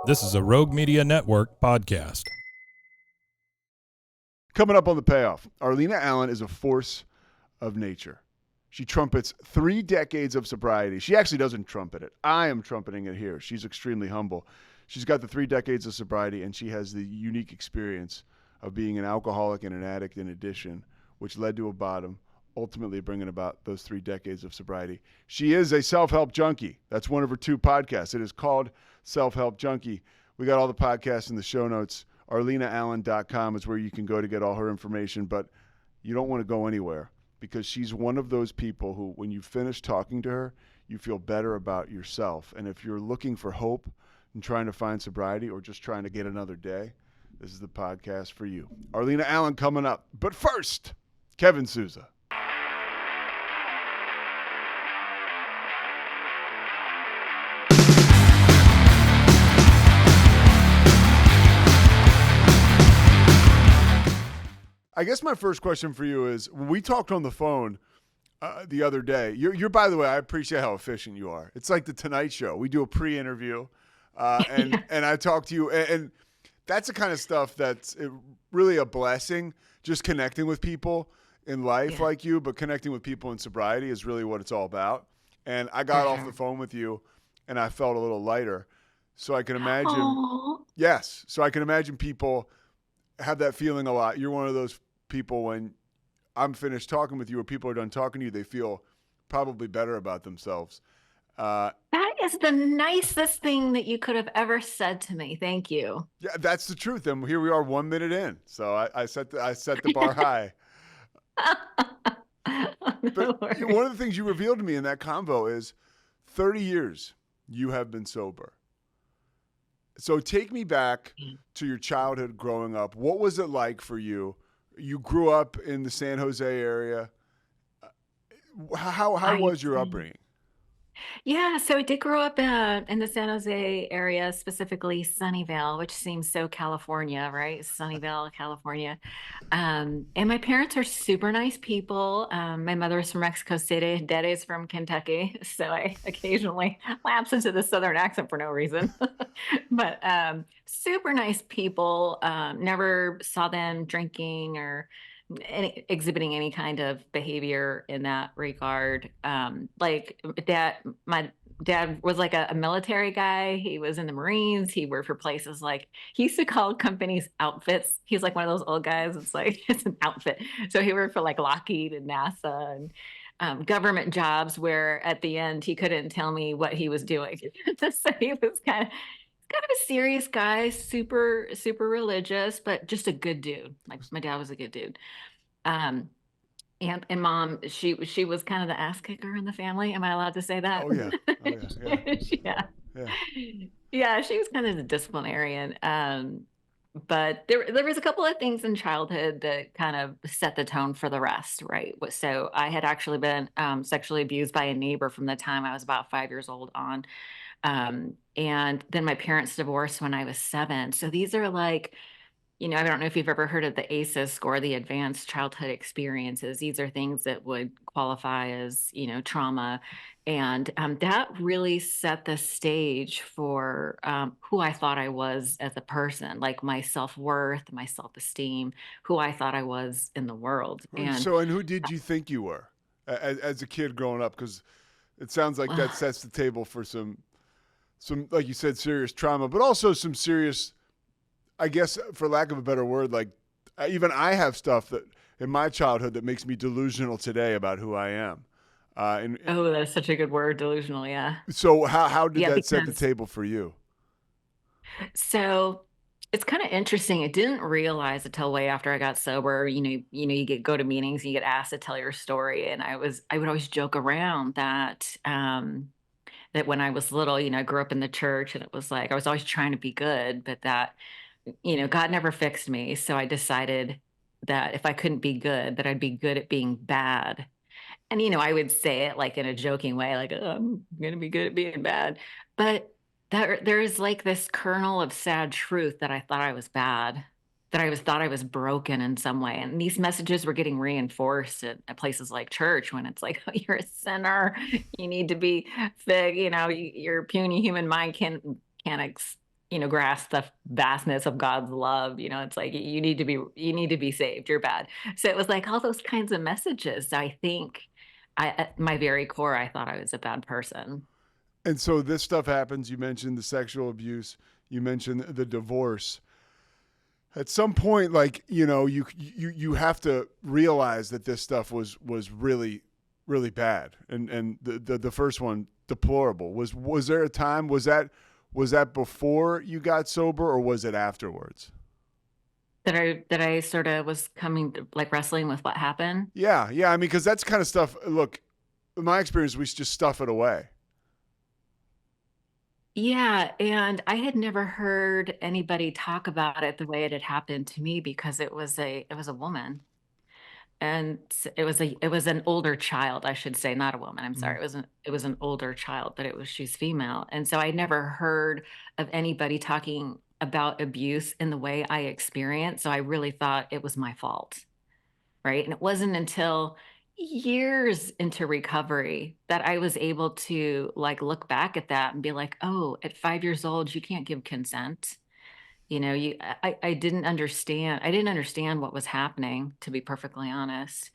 This is a Rogue Media Network podcast. Coming up on The Payoff, Arlina Allen is a force of nature. She trumpets 3 decades of sobriety. She actually doesn't trumpet it. I am trumpeting it here. She's extremely humble. She's got the 3 decades of sobriety, and she has the unique experience of being an alcoholic and an addict in addition, which led to a bottom, ultimately bringing about those 3 decades of sobriety. She is a self-help junkie. That's one of her 2 podcasts. It is called Self-Help Junkie. We got all the podcasts in the show notes. ArlinaAllen.com is where you can go to get all her information, but you don't want to go anywhere because she's one of those people who, when you finish talking to her, you feel better about yourself. And if you're looking for hope and trying to find sobriety or just trying to get another day, this is the podcast for you. Arlina Allen coming up. But first, Kevin Souza. I guess my first question for you is, when we talked on the phone the other day, you're, by the way, I appreciate how efficient you are. It's like the Tonight Show. We do a pre-interview, and I talk to you, and that's the kind of stuff that's really a blessing, just connecting with people in life like you, but connecting with people in sobriety is really what it's all about. And I got off the phone with you, and I felt a little lighter. So I can imagine, so I can imagine people have that feeling a lot. You're one of those people, when I'm finished talking with you or people are done talking to you, they feel probably better about themselves. That is the nicest thing that you could have ever said to me. Thank you. Yeah, that's the truth. And here we are 1 minute in. So I set the bar high. But one of the things you revealed to me in that convo is 30 years you have been sober. So take me back to your childhood growing up. What was it like for you? You grew up in the San Jose area. How was your upbringing? Yeah, so I did grow up in the San Jose area, specifically Sunnyvale, which seems so California, right? Sunnyvale, California. And my parents are super nice people. My mother's from Mexico City, daddy's from Kentucky. So I occasionally lapse into the Southern accent for no reason. But super nice people. Never saw them drinking or exhibiting any kind of behavior in that regard. Like my dad was like a military guy. He was in the Marines. He worked for places like, he used to call companies outfits. He's like one of those old guys. It's like, it's an outfit. So he worked for like Lockheed and NASA and government jobs where at the end he couldn't tell me what he was doing. So he was kind of a serious guy, super, super religious, but just a good dude. Like my dad was a good dude. And mom, she was kind of the ass kicker in the family. Am I allowed to say that? Oh yeah. Yeah, she was kind of the disciplinarian. But there was a couple of things in childhood that kind of set the tone for the rest, right? So I had actually been sexually abused by a neighbor from the time I was about 5 years old on. And then my parents divorced when I was 7. So these are like, I don't know if you've ever heard of the ACEs score, the Advanced Childhood Experiences. These are things that would qualify as, trauma. And that really set the stage for who I thought I was as a person, like my self-worth, my self-esteem, who I thought I was in the world. And who did you think you were as a kid growing up? Because it sounds like that sets the table for some, like you said, serious trauma, but also some serious, I guess, for lack of a better word, like even I have stuff that in my childhood that makes me delusional today about who I am. That's such a good word, delusional. Yeah. So how did that set the table for you? So it's kind of interesting. I didn't realize until way after I got sober. You go to meetings, and you get asked to tell your story, and I would always joke around that. That when I was little, I grew up in the church, and it was like I was always trying to be good, but that God never fixed me. So I decided that if I couldn't be good, that I'd be good at being bad. And, I would say it like in a joking way, like, oh, I'm going to be good at being bad. But there is like this kernel of sad truth that I thought I was bad, that I thought I was broken in some way. And these messages were getting reinforced at places like church when it's like, oh, you're a sinner. You need to be fixed. Your puny human mind can't grasp the vastness of God's love. It's like you need to be saved. You're bad. So it was like all those kinds of messages. So I think at my very core, I thought I was a bad person. And so this stuff happens. You mentioned the sexual abuse. You mentioned the divorce. At some point, like, you have to realize that this stuff was really, really bad. And the first one, deplorable. Was there a time, was that before you got sober, or was it afterwards? That I sort of was coming to, like, wrestling with what happened. Yeah. Yeah. I mean, because that's kind of stuff, look, in my experience, we just stuff it away. Yeah, and I had never heard anybody talk about it the way it had happened to me because it was a woman. And it was an older child, I should say, not a woman. I'm sorry. It was an older child, but she's female. And so I never heard of anybody talking about abuse in the way I experienced. So I really thought it was my fault. Right. And it wasn't until years into recovery that I was able to, like, look back at that and be like, oh, at 5 years old, you can't give consent. I didn't understand. I didn't understand what was happening, to be perfectly honest.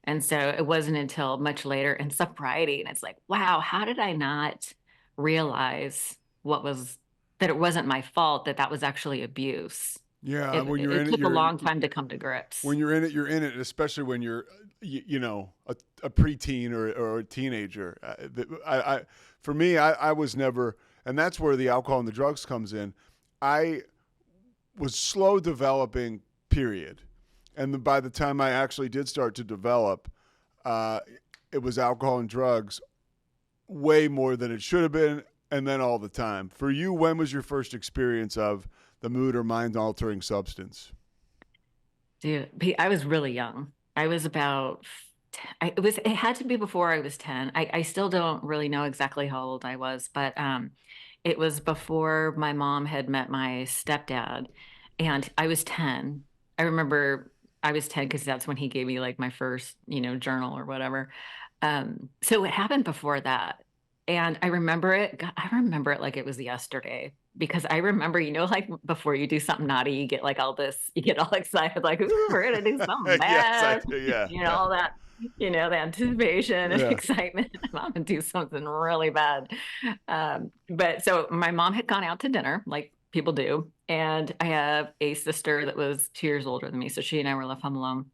And so it wasn't until much later in sobriety. And it's like, wow, how did I not realize that it wasn't my fault, that was actually abuse? Yeah. It, When you're it in it, took a long time to come to grips. when you're in it, you're in it, especially when you're, a preteen or a teenager. For me, I was never, and that's where the alcohol and the drugs comes in. I was slow developing, period. And by the time I actually did start to develop, it was alcohol and drugs way more than it should have been, and then all the time. For you, when was your first experience of the mood or mind altering substance? Dude, I was really young. I was about, it had to be before I was 10. I still don't really know exactly how old I was, but it was before my mom had met my stepdad, and I was 10. I remember I was 10 because that's when he gave me, like, my first, journal or whatever. So it happened before that. And I remember it. God, I remember it like it was yesterday because I remember, like, before you do something naughty, you get all excited, like, ooh, we're gonna do something Yes, I bad, do. Yeah. all that, the anticipation and Yeah. excitement. I'm gonna do something really bad. But so my mom had gone out to dinner, like people do, and I have a sister that was 2 years older than me, so she and I were left home alone.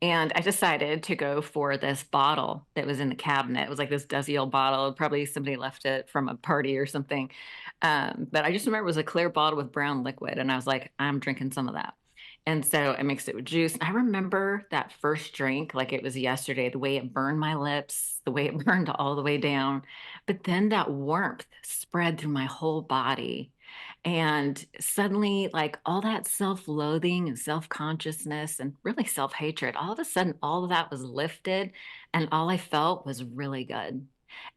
And I decided to go for this bottle that was in the cabinet. It was like this dusty old bottle. Probably somebody left it from a party or something. But I just remember it was a clear bottle with brown liquid. And I was like, I'm drinking some of that. And so I mixed it with juice. And I remember that first drink like it was yesterday, the way it burned my lips, the way it burned all the way down. But then that warmth spread through my whole body. And suddenly, like, all that self loathing and self consciousness and really self hatred, all of a sudden, all of that was lifted. And all I felt was really good.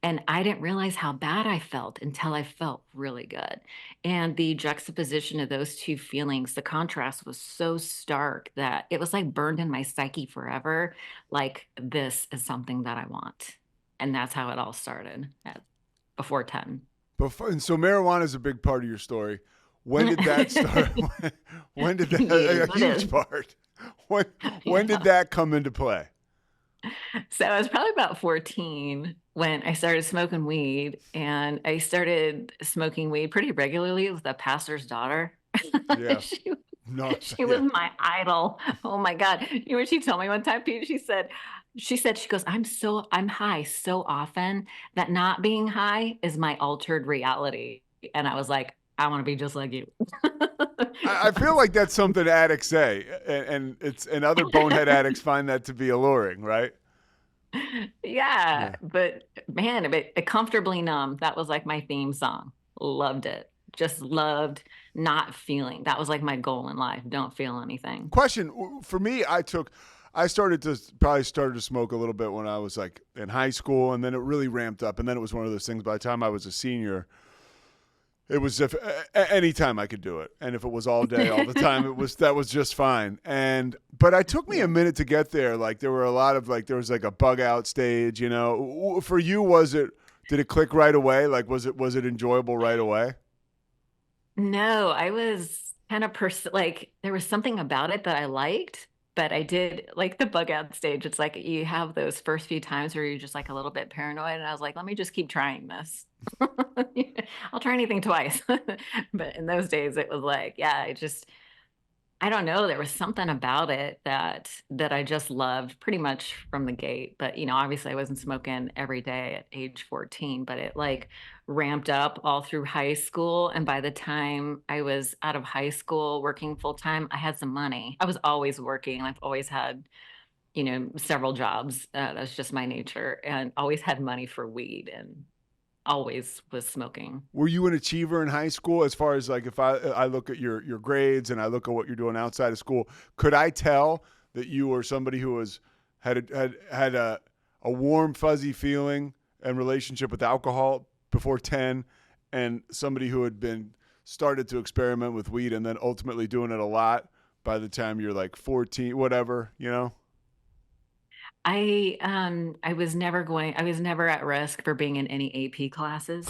And I didn't realize how bad I felt until I felt really good. And the juxtaposition of those two feelings, the contrast was so stark that it was like burned in my psyche forever. Like, this is something that I want. And that's how it all started before 10. And so marijuana is a big part of your story. When did that start? When did that, a It is. huge part? When did that come into play? So I was probably about 14 when I started smoking weed, and I started smoking weed pretty regularly with a pastor's daughter. Yeah. She, No. she was my idol. Oh my God. You know what she told me one time, Pete? She goes, I'm high so often that not being high is my altered reality. And I was like, I want to be just like you. I feel like that's something addicts say, and other bonehead addicts find that to be alluring, right? Yeah, but man, comfortably numb. That was like my theme song. Loved it. Just loved not feeling. That was like my goal in life. Don't feel anything. Question for me, I started to smoke a little bit when I was like in high school, and then it really ramped up, and then it was one of those things. By the time I was a senior, it was if any time I could do it, and if it was all day, all the time, that was just fine. But it took me a minute to get there. Like there were a lot of there was like a bug out stage, For you, did it click right away? Like was it enjoyable right away? No, I was kind of like there was something about it that I liked, but I did like the bug out stage. It's like you have those first few times where you're just like a little bit paranoid, and I was like, let me just keep trying this. I'll try anything twice. But in those days, it was like, yeah, I don't know, there was something about it that I just loved pretty much from the gate. But, obviously I wasn't smoking every day at age 14, but it like ramped up all through high school. And by the time I was out of high school working full time, I had some money. I was always working. I've always had, several jobs. That's just my nature, and always had money for weed and always was smoking. Were you an achiever in high school? As far as like, if I look at your grades and I look at what you're doing outside of school, could I tell that you were somebody who had a warm fuzzy feeling and relationship with alcohol before 10, and somebody who had been started to experiment with weed and then ultimately doing it a lot by the time you're like 14, whatever, you know? I was never at risk for being in any AP classes.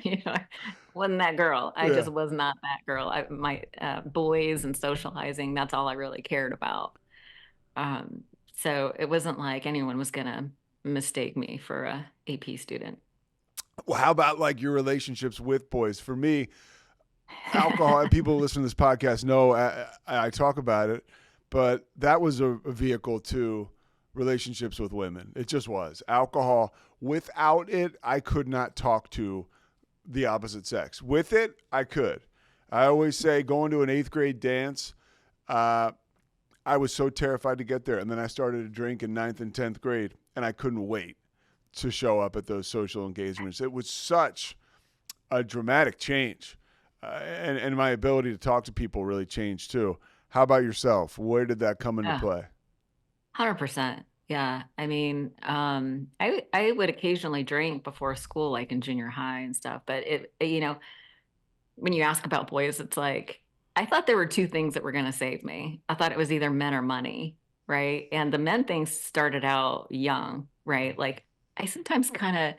You know, I wasn't that girl. I Yeah. just was not that girl. My boys and socializing, that's all I really cared about. Um, so it wasn't like anyone was gonna mistake me for a AP student. Well, how about like your relationships with boys? For me, alcohol, and people who listen to this podcast know I talk about it, but that was a vehicle to relationships with women. It just was. Alcohol, without it, I could not talk to the opposite sex. With it, I could. I always say going to an 8th grade dance, uh, I was so terrified to get there. And then I started to drink in 9th and 10th grade, and I couldn't wait to show up at those social engagements. It was such a dramatic change. And my ability to talk to people really changed too. How about yourself? Where did that come into Yeah, play? 100%. Yeah. I mean, I would occasionally drink before school, like in junior high and stuff, but when you ask about boys, it's like I thought there were two things that were going to save me. I thought it was either men or money, right? And the men thing started out young, right? Like I sometimes kind of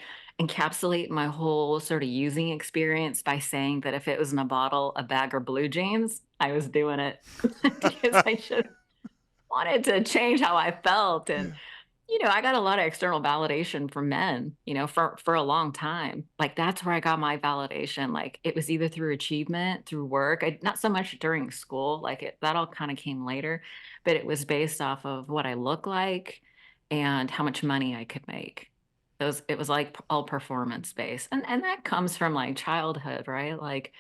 encapsulate my whole sort of using experience by saying that if it was in a bottle, a bag, or blue jeans, I was doing it because I just wanted to change how I felt. And I got a lot of external validation from men, for a long time. Like that's where I got my validation. Like it was either through achievement, through work, not so much during school. Like that all kind of came later, but it was based off of what I look like and how much money I could make. It was like all performance based, and that comes from like childhood, right? Like,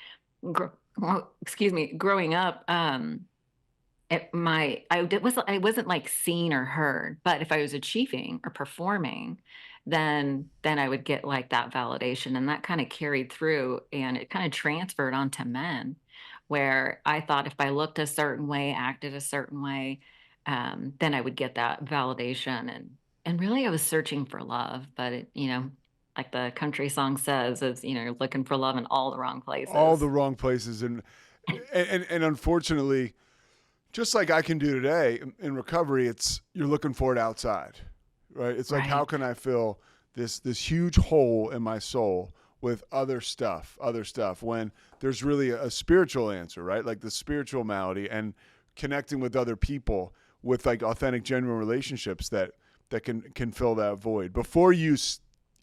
excuse me, growing up. I wasn't like seen or heard, but if I was achieving or performing, then I would get like that validation, and that kind of carried through, and it kind of transferred onto men, where I thought if I looked a certain way, acted a certain way, then I would get that validation, and really I was searching for love, but like the country song says, is you're looking for love in all the wrong All places. the wrong places, and unfortunately, just like I can do today in recovery, it's you're looking for it outside, right? It's like, how Right. can I fill this huge hole in my soul with other stuff when there's really a spiritual answer, right? Like the spiritual malady and connecting with other people with like authentic, genuine relationships that can fill that void. Before you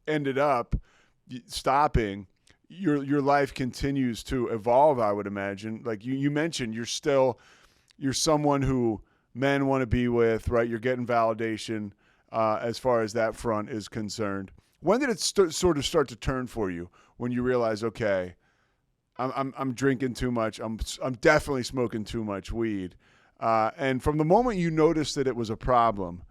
ended up stopping, your life continues to evolve. I would imagine. Like you mentioned, you're someone who men want to be with, right? You're getting validation as far as that front is concerned. When did it sort of start to turn for you? When you realize, okay, I'm drinking too much. I'm definitely smoking too much weed. And from the moment you noticed that it was a problem,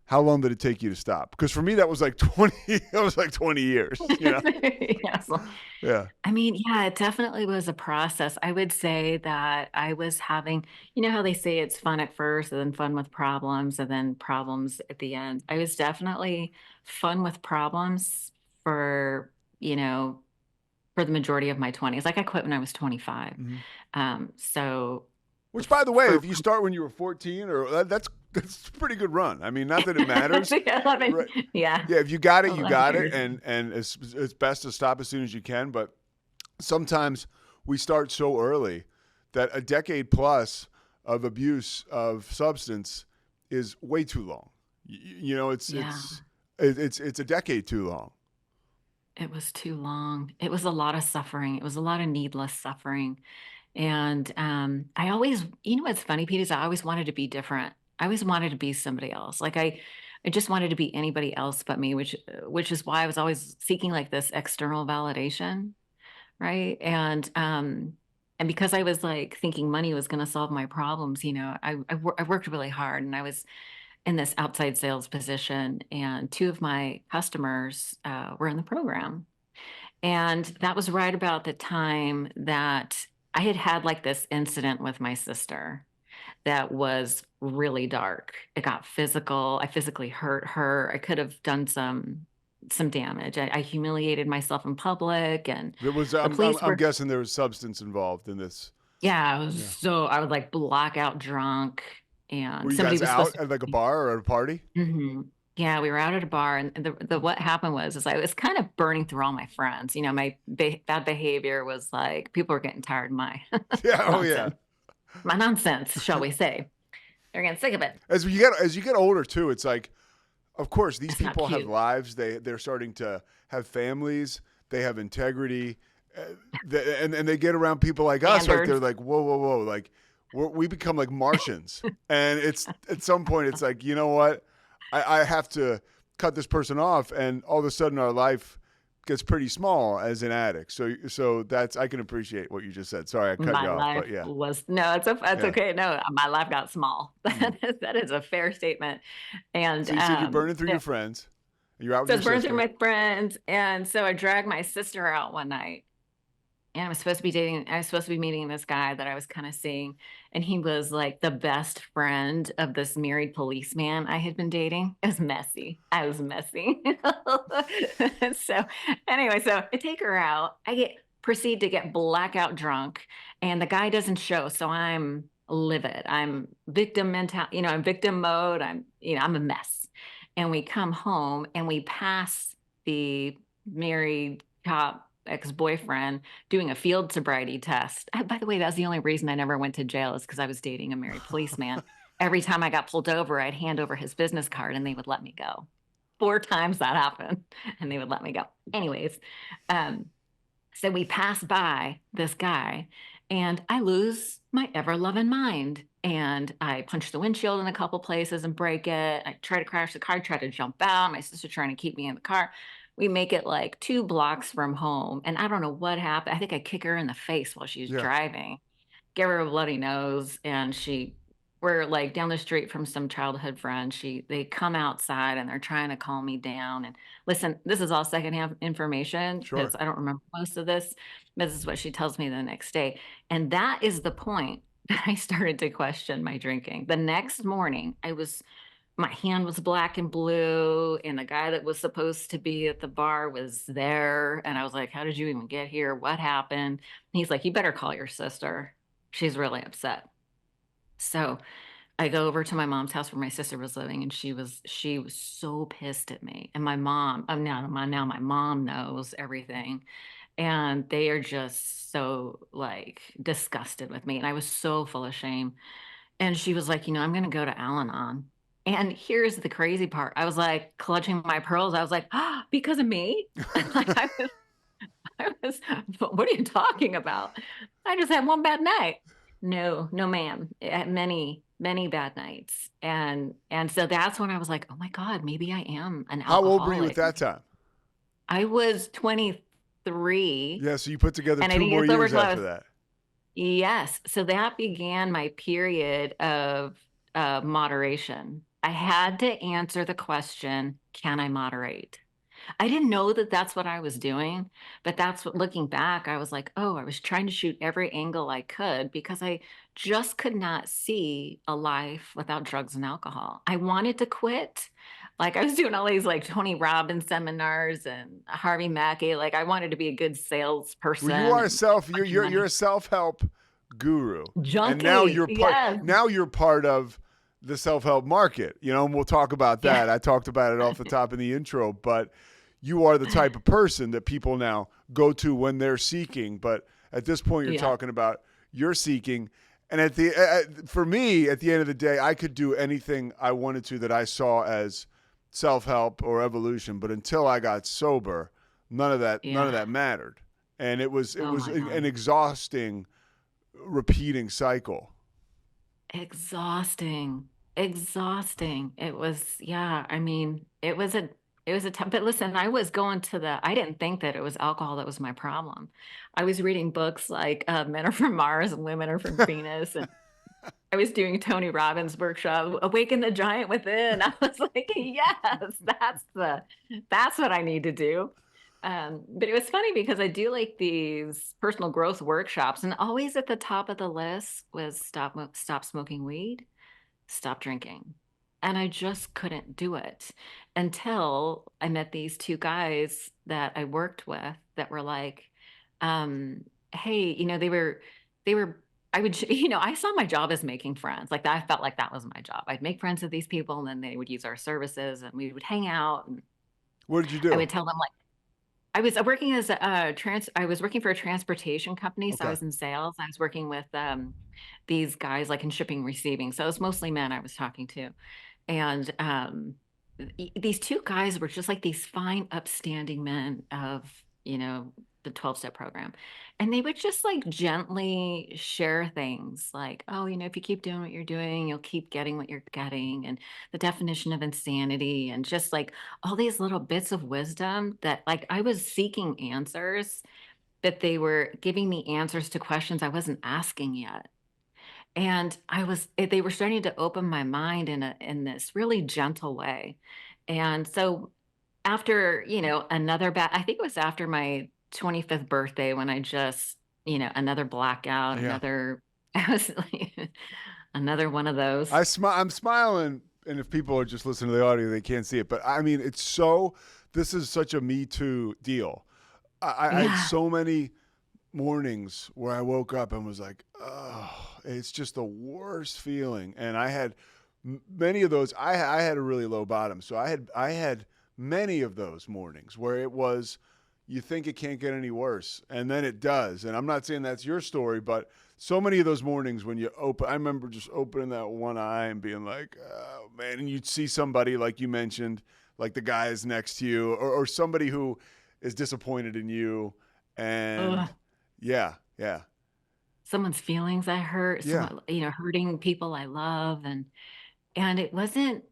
how long did it take you to stop? Because for me, that was like 20. That was like 20 years. You know? Yeah, so Yeah. I mean, yeah, it definitely was a process. I would say that I was having, how they say it's fun at first and then fun with problems and then problems at the end. I was definitely fun with problems for, for the majority of my 20s. Like I quit when I was 25. Mm-hmm. So Which, by the way, for if you start when you were 14, or that's a pretty good run. I mean, not that it matters, 11, right? yeah, Yeah, if you got it, you 11 got it, years. and it's best to stop as soon as you can. But sometimes we start so early that a decade plus of abuse of substance is way too long. You know, it's a decade too long. It was too long. It was a lot of suffering. It was a lot of needless suffering. And I always, you know, what's funny, Pete, is I always wanted to be different. I always wanted to be somebody else. Like I just wanted to be anybody else but me, which is why I was always seeking like this external validation, right? And because I was like thinking money was going to solve my problems, you know, I worked really hard, and I was in this outside sales position, and two of my customers were in the program. And that was right about the time that I had had like this incident with my sister that was really dark. It got physical. I physically hurt her. I could have done some damage. I humiliated myself in public, and There was, the police I'm were, guessing there was substance involved in this. yeah, I was Yeah. I was like blackout drunk, Were and you somebody guys was supposed out to. at like a bar or at a party? Mhm. Yeah, we were out at a bar, and the what happened was I was kind of burning through all my friends. You know, my bad behavior was like people were getting tired of my Yeah. Oh yeah. nonsense, my nonsense, shall we say? They're getting sick of it. As you get older too, it's like, of course, these It's not people have cute. lives. They're starting to have families. They have integrity, and they get around people like us. Like they're Standards. like, whoa, whoa, whoa, like we become like Martians. And it's at some point, it's like, you know what, I have to cut this person off, and all of a sudden our life gets pretty small as an addict. So that's, I can appreciate what you just said. Sorry, I cut My you off, life but yeah, was no, it's yeah. okay. No, my life got small. Mm. That is a fair statement. And So you said you're burning through your friends, and you're out with so I your was burning through sister. my friends, and so I dragged my sister out one night, and I was supposed to be meeting this guy that I was kind of seeing, and he was like the best friend of this married policeman I had been dating. It was messy. I was messy. So anyway, so I take her out. Proceed to get blackout drunk, and the guy doesn't show, so I'm livid. I'm I'm victim mode. I'm a mess. And we come home, and we pass the married cop ex-boyfriend doing a field sobriety test. By the way, that was the only reason I never went to jail, is because I was dating a married policeman. Every time I got pulled over, I'd hand over his business card and they would let me go. 4 times that happened, and they would let me go. Anyways, um, so we pass by this guy, and I lose my ever loving mind. And I punch the windshield in a couple places and break it. I try to crash the car, try to jump out. My sister trying to keep me in the car. We make it like 2 blocks from home. And I don't know what happened. I think I kick her in the face while she's Yeah, driving, give her a bloody nose. And we're like down the street from some childhood friend. They come outside, and they're trying to calm me down. And listen, this is all secondhand information because sure. I don't remember most of this. This is what she tells me the next day. And that is the point that I started to question my drinking. The next morning, my hand was black and blue, and the guy that was supposed to be at the bar was there. And I was like, how did you even get here? What happened? And he's like, you better call your sister. She's really upset. So I go over to my mom's house where my sister was living, and she was so pissed at me. And my mom, now my mom knows everything, and they are just so like disgusted with me. And I was so full of shame. And she was like, I'm going to go to Al-Anon. And here's the crazy part. I was like clutching my pearls. I was like, because of me? Like I was, what are you talking about? I just had one bad night. No, no, ma'am. Many, many bad nights. And so that's when I was like, oh my God, maybe I am an How old were you at alcoholic. that time? I was 23, Yeah, so you put together and I 2 didn't more get sober years till I after was. that. Yes. So that began my period of moderation. I had to answer the question, can I moderate? I didn't know that that's what I was doing, but that's what, looking back, I was like, oh, I was trying to shoot every angle I could because I just could not see a life without drugs and alcohol. I wanted to quit. Like I was doing all these like Tony Robbins seminars and Harvey Mackey. Like I wanted to be a good Well, salesperson and make a bunch of you're money. a self-help guru. And Junkie, yes. now you're part of the self-help market, and we'll talk about Yeah. that. I talked about it off the top in the intro, but you are the type of person that people now go to when they're seeking. But at this point, you're talking about you're seeking. And for me, at the end of the day, I could do anything I wanted to that I saw as self-help or evolution. But until I got sober, none of that mattered. And it was an exhausting, repeating cycle. Exhausting. It was, I mean, it was a tough, but listen, I didn't think that it was alcohol that was my problem. I was reading books like Men Are From Mars and Women Are From Venus. And I was doing Tony Robbins' workshop, Awaken the Giant Within. I was like, yes, that's what I need to do. But it was funny because I do like these personal growth workshops, and always at the top of the list was stop smoking weed, stop drinking. And I just couldn't do it until I met these two guys that I worked with that were like, hey, I would, I saw my job as making friends. Like I felt like that was my job. I'd make friends with these people and then they would use our services and we would hang out. And what did you do? I would tell them like, I was working as I was working for a transportation company. So I was in sales. I was working with these guys like in shipping, receiving. So it was mostly men I was talking to. And these two guys were just like these fine, upstanding men of, the 12-step program. And they would just like gently share things like, oh, if you keep doing what you're doing, you'll keep getting what you're getting. And the definition of insanity and just like all these little bits of wisdom that like I was seeking answers, that they were giving me answers to questions I wasn't asking yet. And they were starting to open my mind in this really gentle way. And so after, I think it was after my 25th birthday when I just, another blackout, I was like, another one of those. I'm smiling. And if people are just listening to the audio, they can't see it. But I mean, this is such a Me Too deal. I had so many mornings where I woke up and was like, oh, it's just the worst feeling. And I had many of those. I had a really low bottom. So I had many of those mornings where it was, you think it can't get any worse, and then it does. And I'm not saying that's your story, but so many of those mornings when I remember just opening that one eye and being like, oh, man, and you'd see somebody like you mentioned, like the guys next to you or somebody who is disappointed in you. And yeah. Someone's feelings I hurt, hurting people I love. And it wasn't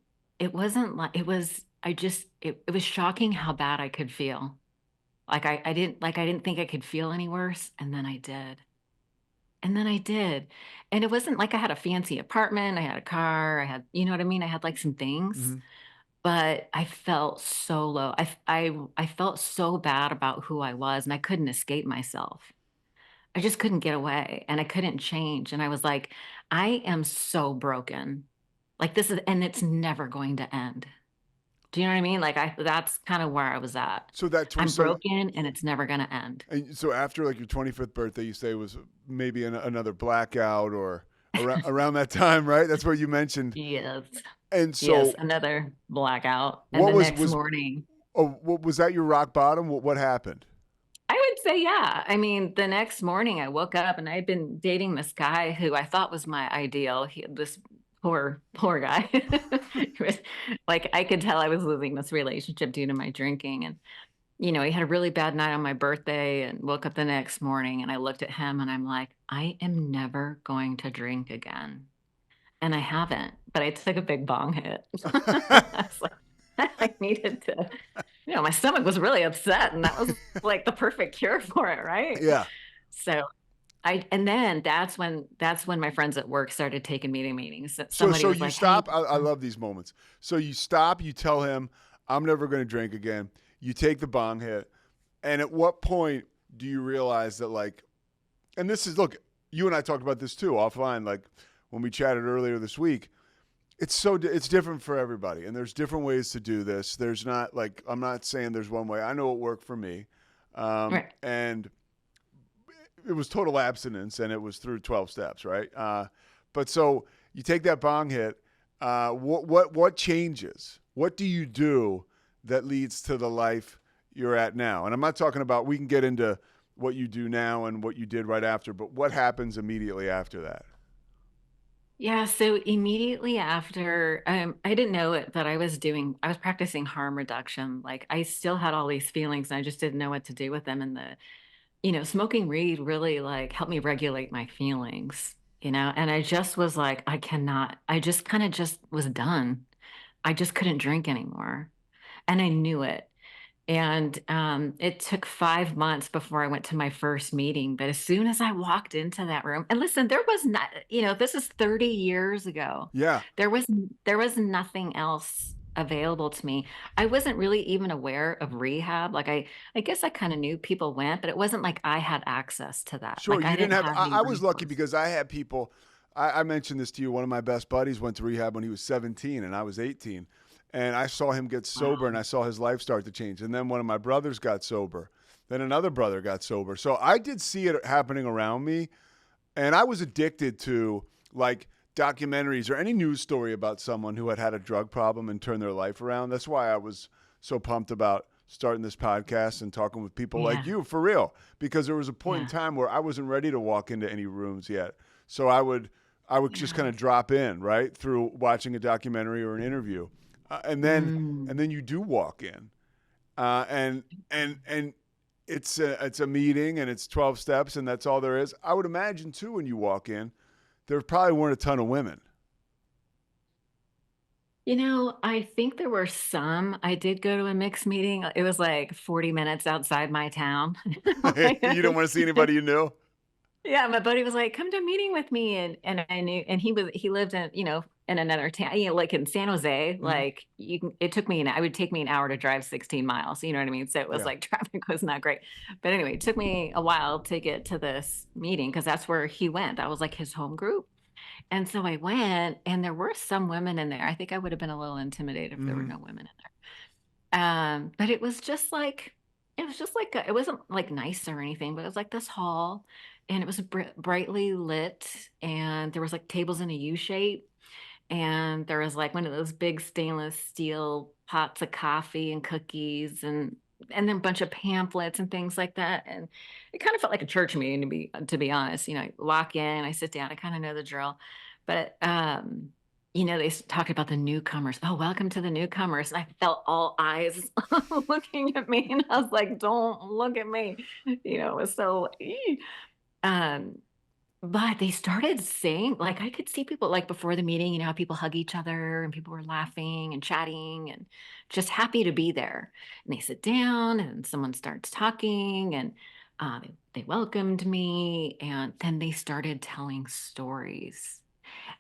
like, it was shocking how bad I could feel. Like I didn't think I could feel any worse. And then I did. And it wasn't like I had a fancy apartment. I had a car. I had, you know what I mean? I had like some things, but I felt so low. I felt so bad about who I was and I couldn't escape myself. I just couldn't get away and I couldn't change. And I was like, I am so broken. Like and it's never going to end. Do you know what I mean? Like that's kind of where I was at. So I'm broken and it's never going to end. And so after like your 25th birthday, you say was maybe another blackout or around that time, right? That's where you mentioned. Yes. And so another blackout. And the next morning. Oh, what was that your rock bottom? What happened? I would say, yeah. I mean, the next morning I woke up and I'd been dating this guy who I thought was my ideal. This poor guy. Like I could tell I was losing this relationship due to my drinking. And, he had a really bad night on my birthday and woke up the next morning and I looked at him and I'm like, I am never going to drink again. And I haven't, but I took a big bong hit. I was like, I needed to, my stomach was really upset and that was like the perfect cure for it. Right. Yeah. So and then that's when my friends at work started taking me to meetings. So you stop. Hey, I love these moments. So you stop, you tell him, I'm never going to drink again. You take the bong hit. And at what point do you realize that like, and this is, look, you and I talked about this too offline, like when we chatted earlier this week, it's different for everybody. And there's different ways to do this. There's not like, I'm not saying there's one way. I know it worked for me. Right. And it was total abstinence and it was through 12 steps. Right. But so you take that bong hit, what changes? What do you do that leads to the life you're at now? And I'm not talking about, we can get into what you do now and what you did right after, but what happens immediately after that? Yeah, so immediately after, I didn't know it, but I was practicing harm reduction. Like I still had all these feelings and I just didn't know what to do with them. And smoking weed really like helped me regulate my feelings, and I just was like, I just kind of just was done. I just couldn't drink anymore. And I knew it. And it took 5 months before I went to my first meeting. But as soon as I walked into that room, and listen, there was not, this is 30 years ago. Yeah. There was there was nothing else available to me. I wasn't really even aware of rehab. Like I guess I kind of knew people went, but it wasn't like I had access to that. Sure. Like You I didn't didn't have, have any I was lucky resource. because I had people, I mentioned this to you. One of my best buddies went to rehab when he was 17 and I was 18. And I saw him get sober and Wow. I saw his life start to change. And then one of my brothers got sober. Then another brother got sober. So I did see it happening around me. And I was addicted to like documentaries or any news story about someone who had a drug problem and turned their life around. That's why I was so pumped about starting this podcast and talking with people like Yeah. you for real, because there was a point in Yeah. time where I wasn't ready to walk into any rooms yet. So I would just kind Yeah. of drop in right through watching a documentary or an interview. And then Mm. you do walk in. And it's a meeting and it's 12 steps and that's all there is. I would imagine too when you walk in, there probably weren't a ton of women. I think there were some. I did go to a mixed meeting. It was like 40 minutes outside my town. You don't want to see anybody you knew? Yeah, my buddy was like, "Come to a meeting with me," and I knew, and he lived in in another town, like in San Jose. Mm-hmm. Like it would take me an hour to drive 16 miles. You know what I mean? So it was Yeah. like traffic was not great. But anyway, it took me a while to get to this meeting because that's where he went. That was like his home group. And so I went, and there were some women in there. I think I would have been a little intimidated if there were Mm-hmm. no women in there. But it was just like it wasn't like nice or anything, but it was like this hall, and it was brightly lit, and there was like tables in a U shape, and there was like one of those big stainless steel pots of coffee and cookies, and then a bunch of pamphlets and things like that. And it kind of felt like a church meeting to be honest. I walk in, I sit down, I kind of know the drill. But talked about the newcomers. Oh, welcome to the newcomers. And I felt all eyes looking at me. And I was like, don't look at me. It was so um but they started saying, like, I could see people, like, before the meeting, how people hug each other and people were laughing and chatting and just happy to be there. And they sit down and someone starts talking, and they welcomed me, and then they started telling stories.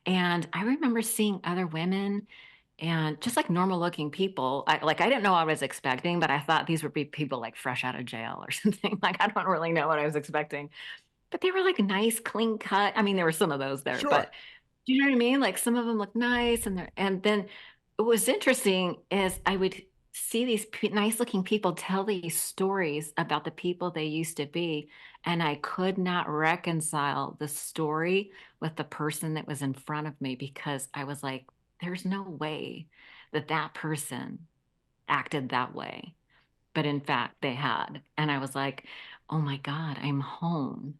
And I remember seeing other women and just like normal looking people. I didn't know what I was expecting, but I thought these would be people like fresh out of jail or something. Like, I don't really know what I was expecting, but they were like nice, clean cut. I mean, there were some of those there, Sure. but do you know what I mean? Like some of them look nice, and then what was interesting is I would see these nice looking people tell these stories about the people they used to be, and I could not reconcile the story with the person that was in front of me because I was like, there's no way that that person acted that way. But in fact, they had. And I was like, oh my God, I'm home.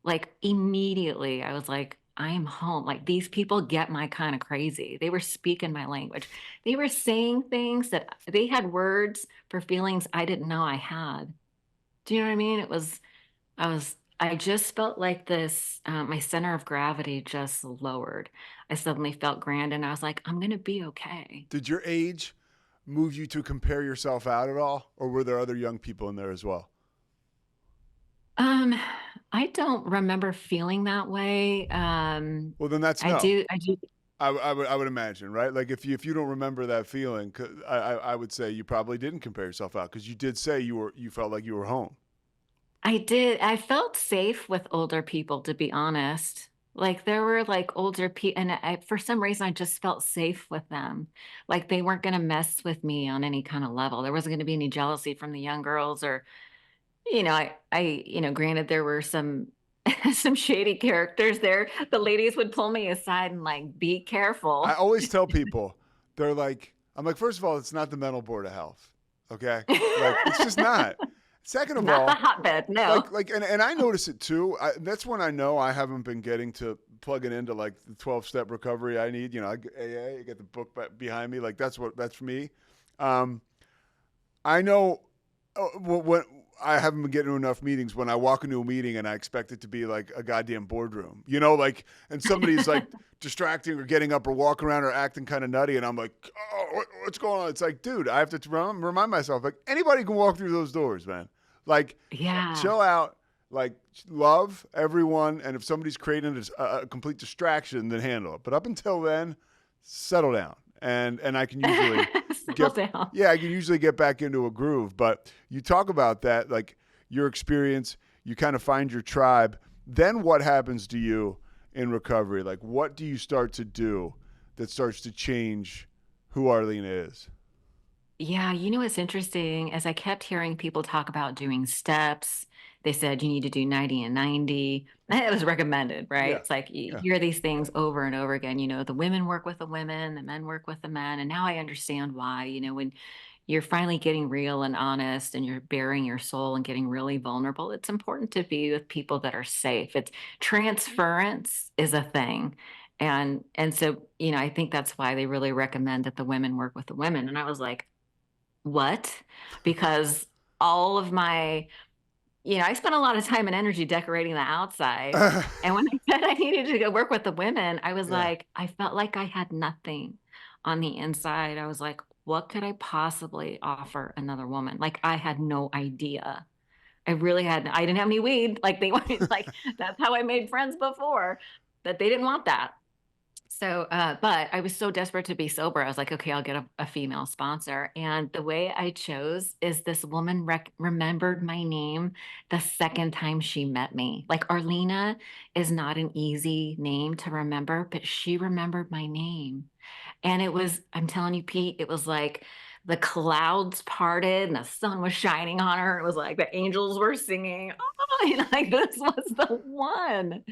Like immediately, I was like, I am home. Like these people get my kind of crazy. They were speaking my language. They were saying things that they had words for feelings I didn't know I had. Do you know what I mean? I just felt like this, my center of gravity just lowered. I suddenly felt grand and I was like, I'm going to be okay. Did your age move you to compare yourself out at all? Or were there other young people in there as well? Um, I don't remember feeling that way. Well, then that's no. I do. I would imagine, right? Like if you don't remember that feeling, I would say you probably didn't compare yourself out because you did say you felt like you were home. I did. I felt safe with older people, to be honest. Like there were like older people, and for some reason, I just felt safe with them. Like they weren't going to mess with me on any kind of level. There wasn't going to be any jealousy from the young girls, or granted there were some some shady characters there. The ladies would pull me aside and like, be I careful. always tell people, I'm like, first of all, it's not the mental board of health. Okay, like it's just not. Second of Not the all, hotbed, no. and I notice it too. That's when I know I haven't been getting to plugging into like the 12-step recovery I need. You know, AA, I get the book behind me. Like that's for me. Um, I know when I haven't been getting to enough meetings when I walk into a meeting and I expect it to be like a goddamn boardroom, you know, like, and somebody's like distracting or getting up or walking around or acting kind of nutty. And I'm like, oh, what's going on? It's like, dude, I have to remind myself, like, anybody can walk through those doors, man. Like, Yeah. chill out, like, love everyone. And if somebody's creating a complete distraction, then handle it. But up until then, settle down. And I can usually Settle down. I can usually get back into a groove. But you talk about that, like your experience, you kind of find your tribe. Then what happens to you in recovery? Like, what do you start to do that starts to change who Arlina is? Yeah, you know what's interesting? As I kept hearing people talk about doing steps, they said you need to do 90 and 90. It was recommended, right? Yeah. It's like you Yeah. hear these things over and over again. You know, the women work with the women, the men work with the men. And now I understand why, you know, when you're finally getting real and honest and you're bearing your soul and getting really vulnerable, it's important to be with people that are safe. It's transference is a thing. And so, you know, I think that's why they really recommend that the women work with the women. And I was like, what? Because all of my, you know, I spent a lot of time and energy decorating the outside. And when I said I needed to go work with the women, I was Yeah. like, I felt like I had nothing on the inside. I was like, what could I possibly offer another woman? Like I had no idea. I didn't have any weed. Like they wanted, like that's how I made friends before, that they didn't want that. So, but I was so desperate to be sober. I was like, okay, I'll get a female sponsor. And the way I chose is this woman remembered my name the second time she met me. Like, Arlina is not an easy name to remember, but she remembered my name. And it was, I'm telling you, Pete, it was like the clouds parted and the sun was shining on her. It was like the angels were singing. Oh, and like this was the one.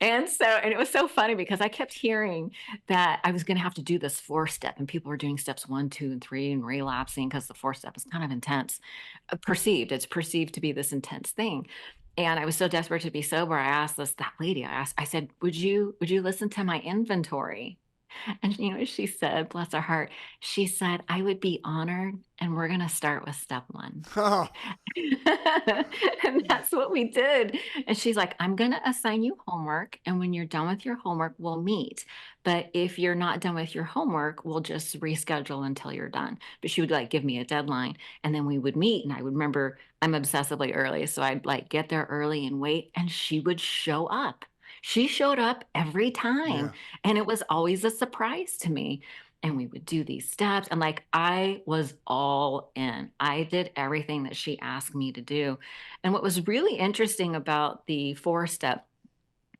And it was so funny because I kept hearing that I was going to have to do this 4-step, and people were doing steps 1, 2, and 3 and relapsing because the 4-step is kind of intense. It's perceived to be this intense thing. And I was so desperate to be sober. I asked that lady, I said, would you listen to my inventory? And you know what she said? Bless her heart. She said, I would be honored. And we're going to start with step 1. Oh, And that's what we did. And she's like, I'm going to assign you homework. And when you're done with your homework, we'll meet. But if you're not done with your homework, we'll just reschedule until you're done. But she would like give me a deadline and then we would meet. And I would remember I'm obsessively early. So I'd like get there early and wait. And she would show up. She showed up every time. yeah. And it was always a surprise to me, and we would do these steps, and like I was all in. I did everything that she asked me to do. And what was really interesting about the 4-step,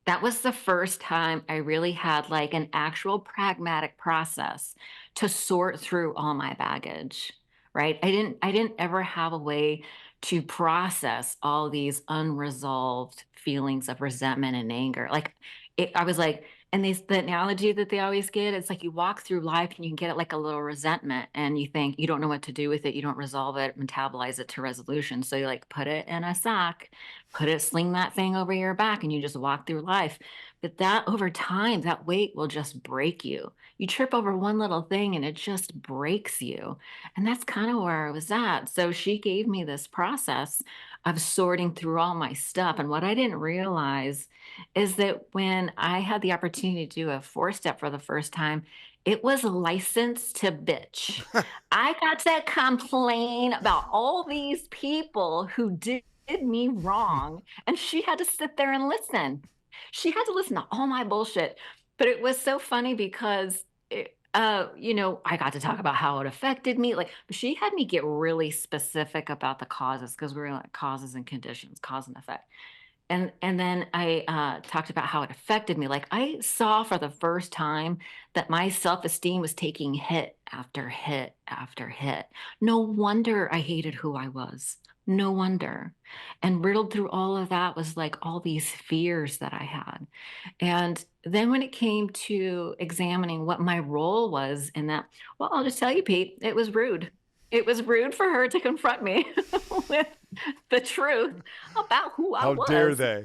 that was the first time I really had like an actual pragmatic process to sort through all my baggage, right? I didn't ever have a way to process all these unresolved feelings of resentment and anger. I was like, and the analogy that they always get, it's like you walk through life and you can get it like a little resentment and you think you don't know what to do with it. You don't resolve it, metabolize it to resolution. So you like put it in a sack, sling that thing over your back, and you just walk through life. But that over time, that weight will just break you. You trip over one little thing and it just breaks you. And that's kind of where I was at. So she gave me this process of sorting through all my stuff. And what I didn't realize is that when I had the opportunity to do a 4-step for the first time, it was license to bitch. I got to complain about all these people who did me wrong, and she had to sit there and listen. She had to listen to all my bullshit. But it was so funny because you know, I got to talk about how it affected me. Like, but she had me get really specific about the causes because we were like causes and conditions, cause and effect. And then I talked about how it affected me. Like I saw for the first time that my self-esteem was taking hit after hit after hit. No wonder I hated who I was. No wonder. And riddled through all of that was like all these fears that I had. And then when it came to examining what my role was in that, well, I'll just tell you, Pete, it was rude. it was rude for her to confront me with the truth about who I How dare was. they?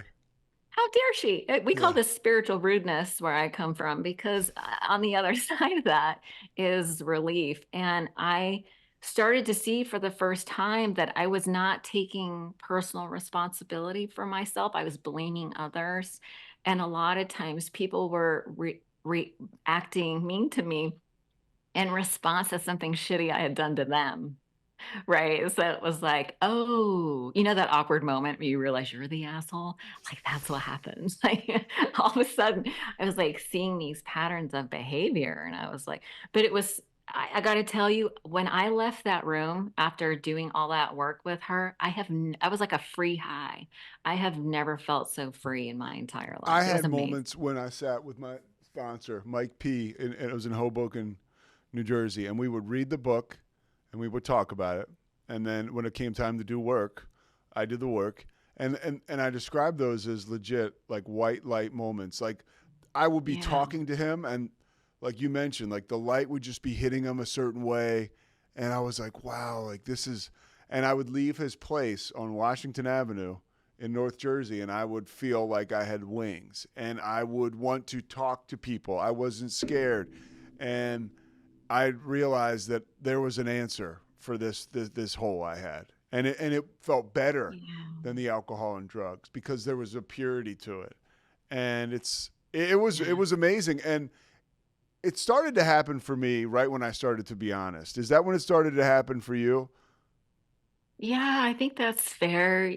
How dare she? We call Yeah. this spiritual rudeness where I come from because on the other side of that is relief. And I started to see for the first time that I was not taking personal responsibility for myself. I was blaming others. And a lot of times people were acting mean to me in response to something shitty I had done to them. Right, so it was like, "Oh," that awkward moment where you realize you're the asshole? Like, that's what happens. Like, all of a sudden, I was, like, seeing these patterns of behavior, and I was like but it was I gotta tell you, when I left that room after doing all that work with her, I was like a free high. I have never felt so free in my entire I life. It was had amazing. moments when I sat with my sponsor, Mike P, and it was in Hoboken, New Jersey, and we would read the book and we would talk about it. And then when it came time to do work, I did the work. And I described those as legit, like white light moments. Like I would be Yeah. talking to him, and like you mentioned, like the light would just be hitting him a certain way. And I was like, wow, like this is. And I would leave his place on Washington Avenue in North Jersey, and I would feel like I had wings, and I would want to talk to people. I wasn't scared, and I realized that there was an answer for this hole I had, and it felt better Yeah. than the alcohol and drugs because there was a purity to it, and it was amazing, and it started to happen for me right when I started to be honest. Is that when it started to happen for you? Yeah, I think that's fair.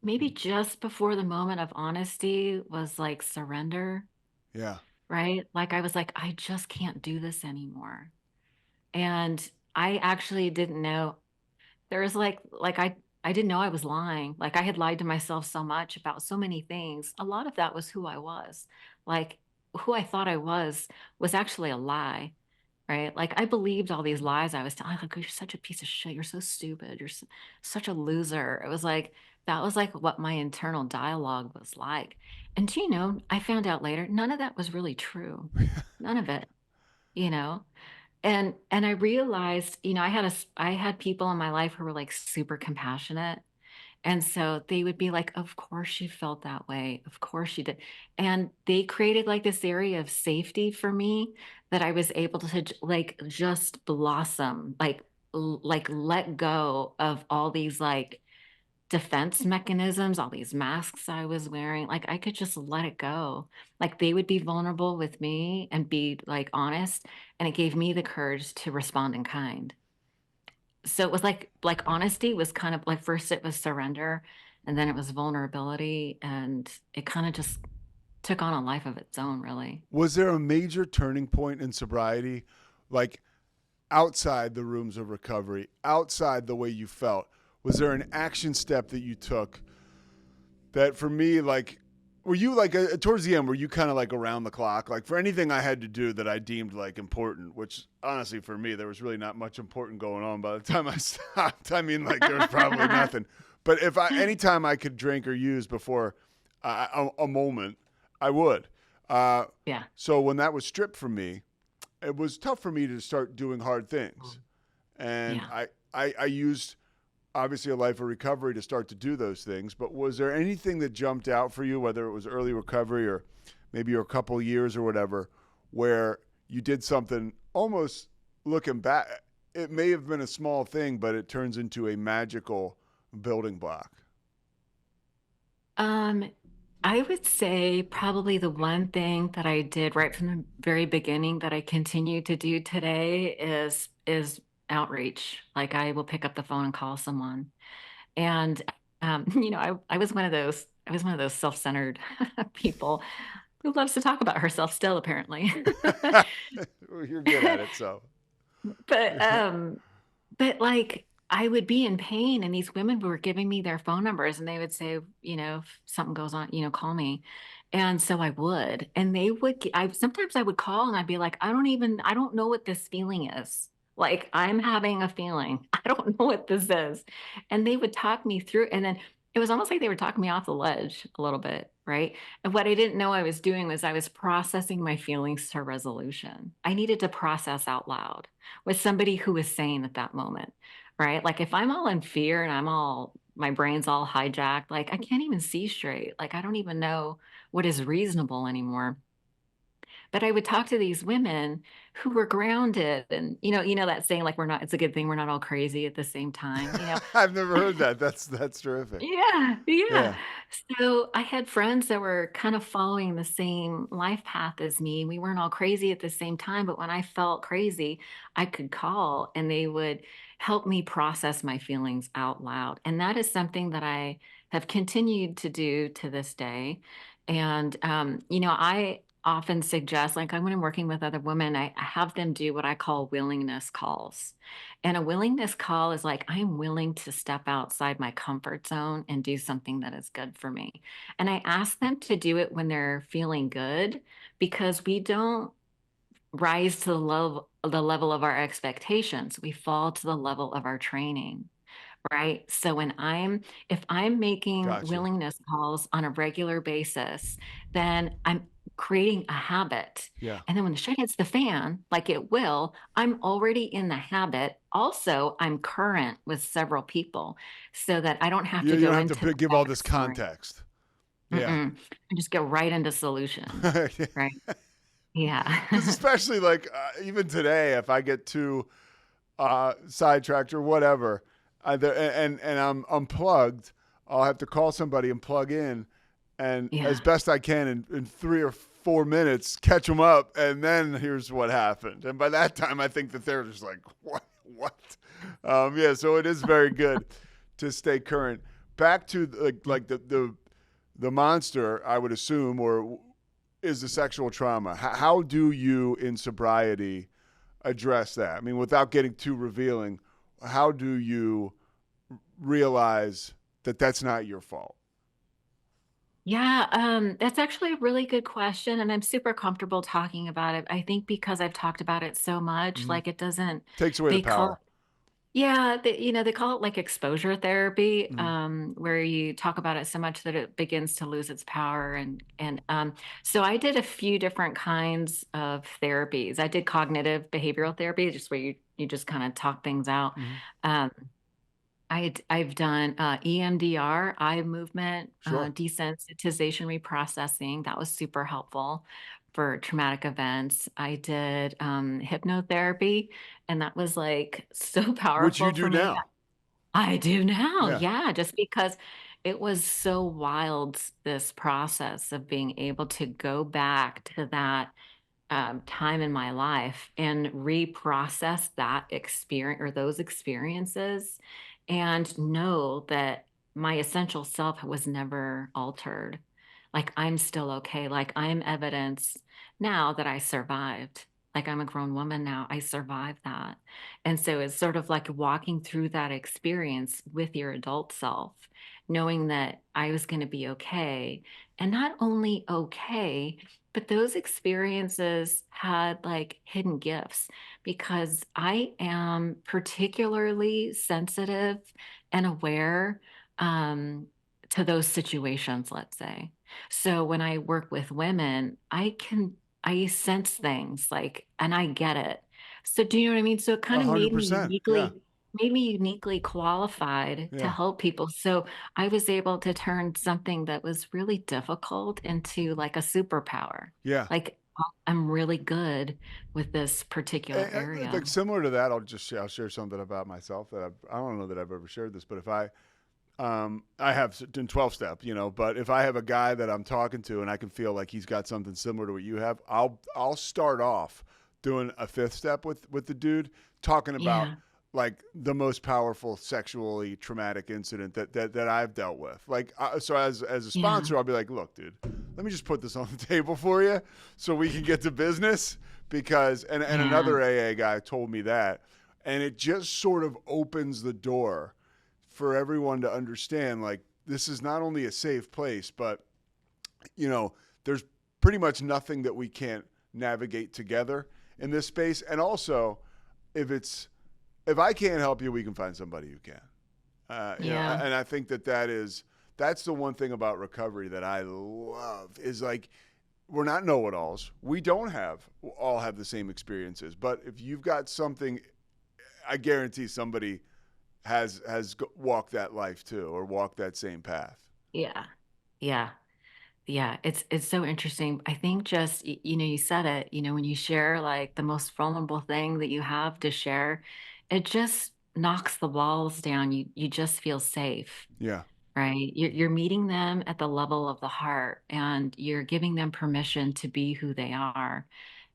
Maybe just before the moment of honesty was like surrender, Yeah. right? Like I was like, I just can't do this anymore. And I actually didn't know there was I didn't know I was lying. Like I had lied to myself so much about so many things. A lot of that was who I was. Like who I thought I was actually a lie. Right? Like, I believed all these lies I was telling, like, "You're such a piece of shit. You're so stupid. You're such a loser." It was like that was like what my internal dialogue was like. And I found out later, none of that was really true. None of it, you know? And I realized, I had people in my life who were like super compassionate, and so they would be like, "Of course she felt that way. Of course she did." And they created like this area of safety for me that I was able to like just blossom, like let go of all these like defense mechanisms, all these masks I was wearing. Like I could just let it go. Like they would be vulnerable with me and be like honest, and it gave me the courage to respond in kind. So it was like honesty was kind of like first it was surrender and then it was vulnerability and it kind of just took on a life of its own, really. Was there a major turning point in sobriety, like outside the rooms of recovery, outside the way you felt? Was there an action step that you took that for me, like, were you like towards the end, were you kind of like around the clock? Like for anything I had to do that I deemed like important, which honestly for me, there was really not much important going on by the time I stopped. I mean, like there was probably nothing. But anytime I could drink or use before a moment, I would. Uh, Yeah. so when that was stripped from me, it was tough for me to start doing hard things. And Yeah. I used obviously a life of recovery to start to do those things. But was there anything that jumped out for you, whether it was early recovery or maybe a couple years or whatever, where you did something almost looking back? It may have been a small thing, but it turns into a magical building block. Um, I would say probably the one thing that I did right from the very beginning that I continue to do today is outreach. Like I will pick up the phone and call someone. And I was one of those self-centered people who loves to talk about herself still, apparently. You're good at it, so. But, like, I would be in pain, and these women were giving me their phone numbers, and they would say, "If something goes on, call me." And so I would, and they would g I sometimes I would call, and I'd be like, I don't know what this feeling is. Like, I'm having a feeling. I don't know what this is." And they would talk me through, and then It was almost like they were talking me off the ledge a little bit, right? And what I didn't know I was doing was I was processing my feelings to resolution. I needed to process out loud with somebody who was sane at that moment, right? Like if I'm all in fear and my brain's all hijacked, like I can't even see straight. Like I don't even know what is reasonable anymore. But I would talk to these women who were grounded and, you know that saying, like, it's a good thing we're not all crazy at the same time, you know? I've never heard that. That's terrific. Yeah, yeah. Yeah. So I had friends that were kind of following the same life path as me. We weren't all crazy at the same time, but when I felt crazy, I could call and they would help me process my feelings out loud. And that is something that I have continued to do to this day. And, I often suggest, like, when I'm working with other women, I have them do what I call willingness calls. And a willingness call is like, I'm willing to step outside my comfort zone and do something that is good for me. And I ask them to do it when they're feeling good because we don't rise to the level of our expectations. We fall to the level of our training. Right? So if I'm making Gotcha. willingness calls on a regular basis, then I'm creating a habit. Yeah. And then when the shit hits the fan, like it will, I'm already in the habit. Also, I'm current with several people so that I don't have to You go don't have into to the give all this backstory. context. Yeah. Mm-mm. I just go right into solutions. Right? Yeah. Because especially like even today, if I get too sidetracked or whatever, and I'm unplugged, I'll have to call somebody and plug in, and as Yeah. best I can in 3 or 4 minutes, catch them up, and then here's what happened. And by that time, I think that they're just like, what? Yeah, so it is very good to stay current. Back to like the monster, I would assume, or is the sexual trauma. How do you in sobriety address that? I mean, without getting too revealing, how do you realize that that's not your fault? Yeah, that's actually a really good question, and I'm super comfortable talking about it. I think because I've talked about it so much, Mm-hmm. like it doesn't, Takes away the they call, power. yeah, they call it like exposure therapy, Mm-hmm. where you talk about it so much that it begins to lose its power. So I did a few different kinds of therapies. I did cognitive behavioral therapy, just where you just kind of talk things out. Mm-hmm. Um, I've done EMDR, eye movement, Sure. desensitization reprocessing. That was super helpful for traumatic events. I did hypnotherapy, and that was like so Which you powerful do for me. now. I do now, Yeah. yeah, just because it was so wild, this process of being able to go back to that time in my life and reprocess that experience or those experiences and know that my essential self was never altered. Like I'm still okay. Like I'm evidence now that I survived. Like I'm a grown woman now. I survived that. And so it's sort of like walking through that experience with your adult self, knowing that I was going to be okay. And not only okay, but those experiences had like hidden gifts because I am particularly sensitive and aware um, to those situations, let's say. So when I work with women, I sense things like, and I get it. So do you know what I mean? So it kind A of hundred percent. Yeah. made me uniquely qualified to Yeah. help people. So I was able to turn something that was really difficult into like a superpower. Yeah. Like I'm really good with this particular area. Like similar to that, I'll share something about myself that I don't know that I've ever shared this, but if I have in 12 step, but if I have a guy that I'm talking to and I can feel like he's got something similar to what you have, I'll start off doing a fifth step with the dude, talking about Yeah. like the most powerful sexually traumatic incident that I've dealt with. Like, so as a Yeah. sponsor, I'll be like, look, dude, let me just put this on the table for you so we can get to business because, and Yeah. another AA guy told me that, and it just sort of opens the door for everyone to understand, like, this is not only a safe place, but, there's pretty much nothing that we can't navigate together in this space. And also, if I can't help you, we can find somebody who can. Yeah. And I think that that's the one thing about recovery that I love is like, we're not know-it-alls. We don't all have the same experiences. But if you've got something, I guarantee somebody has walked that life too, or walked that same path. Yeah. Yeah. Yeah, it's so interesting. I think just you said it, when you share like the most vulnerable thing that you have to share, it just knocks the walls down. You just feel safe, Yeah. right? You're meeting them at the level of the heart and you're giving them permission to be who they are.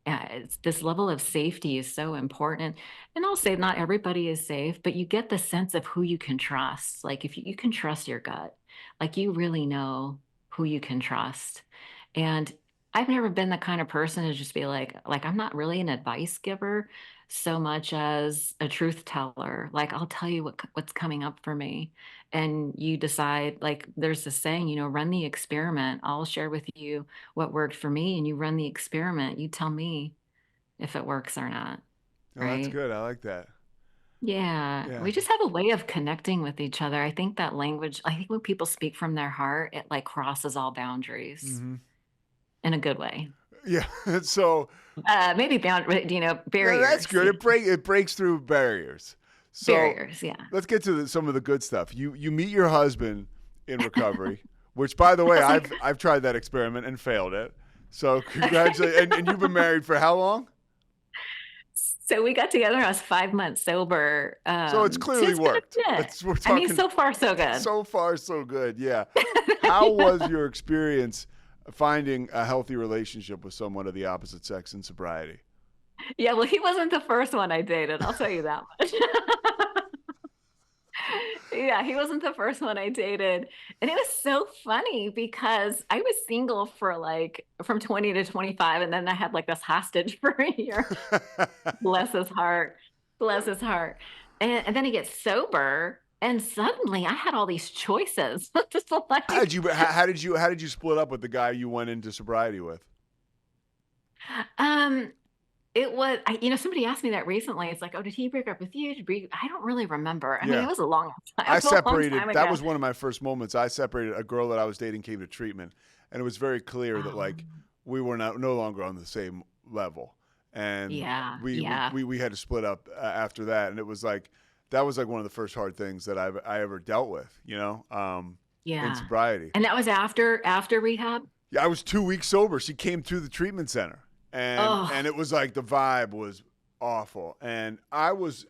It's this level of safety is so important. And I'll say not everybody is safe, but you get the sense of who you can trust. Like if you can trust your gut, like you really know who you can trust. And I've never been the kind of person to just be like I'm not really an advice giver so much as a truth teller. Like I'll tell you what's coming up for me and you decide, like there's this saying, run the experiment. I'll share with you what worked for me and you run the experiment. You tell me if it works or not, Oh, that's right? good. I like that. Yeah, Yeah. we just have a way of connecting with each other. I think that language, I think when people speak from their heart, it like crosses all boundaries Mm-hmm. in a good way. Yeah. So Maybe that's barriers, good. It breaks through barriers. So barriers. Yeah. let's get to some of the good stuff. You meet your husband in recovery, which, by the way, I was like, I've tried that experiment and failed it. So congratulations. And you've been married for how long? so we got together. I was 5 months sober. So it's So clearly it's been worked. a bit. We're I mean, talking so far so good. so far so good. Yeah. How was your experience finding a healthy relationship with someone of the opposite sex in sobriety? Yeah, well, he wasn't the first one I dated. I'll tell you that much. Yeah, he wasn't the first one I dated. And it was so funny because I was single for like from 20 to 25. And then I had like this hostage for a year. Bless his heart. Bless his heart. And then he gets sober. And suddenly I had all these choices. Just like, How did you split up with the guy you went into sobriety with? um, it was, somebody asked me that recently. It's like, oh, did he break up with you? I don't really remember. I mean, it Yeah. was a long time, I it was a long separated. time That ago. was one of my first moments. I separated. A girl that I was dating came to treatment, and it was very clear that like Um, we were no longer on the same level, and yeah, we yeah, we had to split up after that. And it was like that was like one of the first hard things that I ever dealt with. In yeah. sobriety. And that was after rehab. Yeah, I was 2 weeks sober. She came through the treatment center, and Oh, it was like the vibe was awful, and I was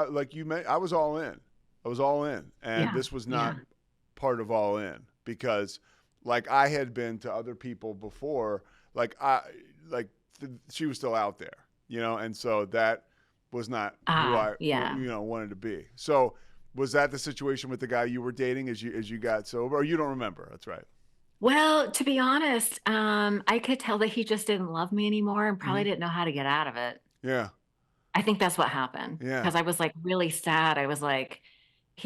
like you meant I was all in. I was all in, and yeah, this was not yeah. part of all in because, like I had been to other people before, like she was still out there, and so that was not who I Yeah. wanted to be. So was that the situation with the guy you were dating as you got sober, or you don't remember? That's right. Well, to be honest, I could tell that he just didn't love me anymore and Hmm. probably didn't know how to get out of it. Yeah, I think that's what happened yeah. because I was like really sad. I was like,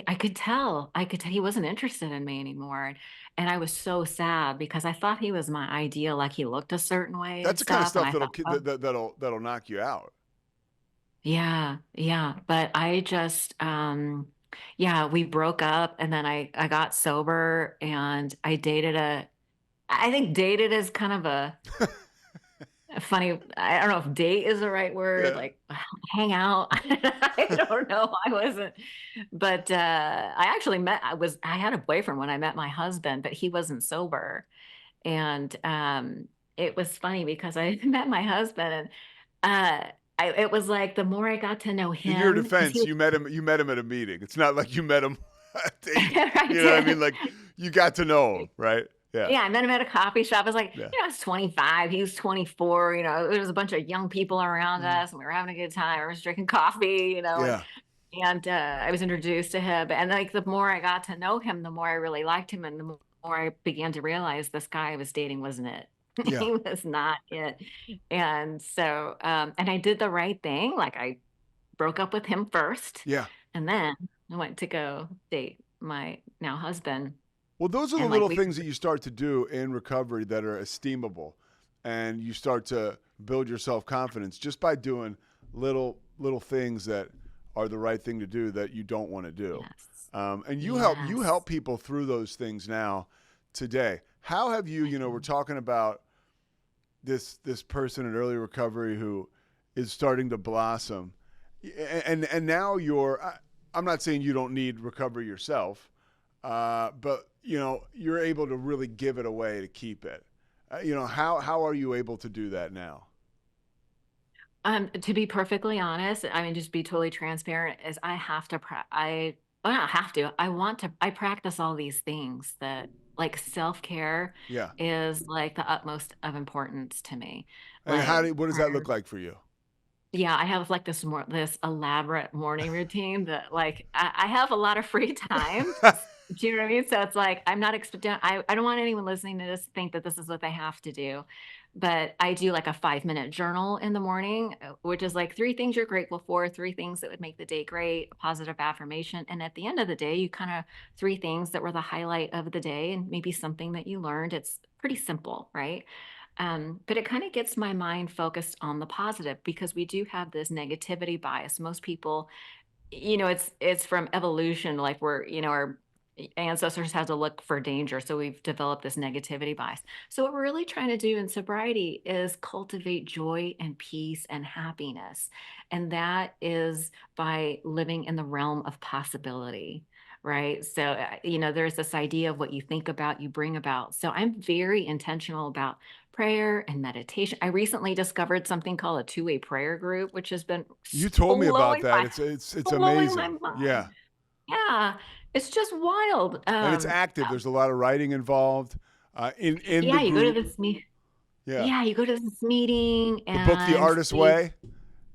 I could tell he wasn't interested in me anymore. And I was so sad because I thought he was my ideal, like he looked a certain way and That's the kind of stuff. And stuff I thought, oh, that'll knock you out. yeah, yeah. But I just, yeah, we broke up and then I got sober and I think dated is kind of a funny, I don't know if date is the right word, Yeah. like hang out. I don't know. I wasn't, but I actually I had a boyfriend when I met my husband, but he wasn't sober. And it was funny because I met my husband and it was like the more I got to know In your him, because he defense, was, you met him. You met him at a meeting. It's not like you met him. I You know what I mean? did. Like you got to know him, right? Yeah. Yeah, I met him at a coffee shop. I was like, Yeah. I was 25. He was 24. There was a bunch of young people around Mhm. us and we were having a good time. I was drinking coffee, Yeah. and I was introduced to him. And like the more I got to know him, the more I really liked him. And the more I began to realize this guy I was dating wasn't it. Yeah. He was not it. And so, and I did the right thing. Like I broke up with him first Yeah. and then I went to go date my now husband. Well, those are the And like little we, things that you start to do in recovery that are esteemable, and you start to build your self confidence just by doing little things that are the right thing to do that you don't want to do. yes, And you Yes. help people through those things now today. How have you, I we're do. talking about this person in early recovery who is starting to blossom, and now I'm not saying you don't need recovery yourself, but you're able to really give it away to keep it. How are you able to do that now? To be perfectly honest, I mean, just be totally transparent, is I have to, well, not have to, I practice all these things that like self-care Yeah. is like the utmost of importance to me. And Like, what does that look like for you? yeah, I have like this elaborate morning routine that like I have a lot of free time. Do you know what I mean? So it's like I'm not expecting I don't want anyone listening to this to think that this is what they have to do. But I do like a 5-minute journal in the morning, which is like three things you're grateful for, three things that would make the day great, a positive affirmation. And at the end of the day, you kind of three things that were the highlight of the day and maybe something that you learned. It's pretty simple, right? But it kind of gets my mind focused on the positive because we do have this negativity bias. Most people, it's from evolution, like our ancestors had to look for danger, so we've developed this negativity bias. So what we're really trying to do in sobriety is cultivate joy and peace and happiness, and that is by living in the realm of possibility. Right. So, there's this idea of what you think about, you bring about. So, I'm very intentional about prayer and meditation. I recently discovered something called a two-way prayer group, which has been You told me about blowing that. my It's blowing my amazing. mind. Yeah. Yeah, it's just wild. And it's active. There's a lot of writing involved in the Yeah, you go to group. this me Yeah. yeah, you go to this meeting The book, The and Artist's Way.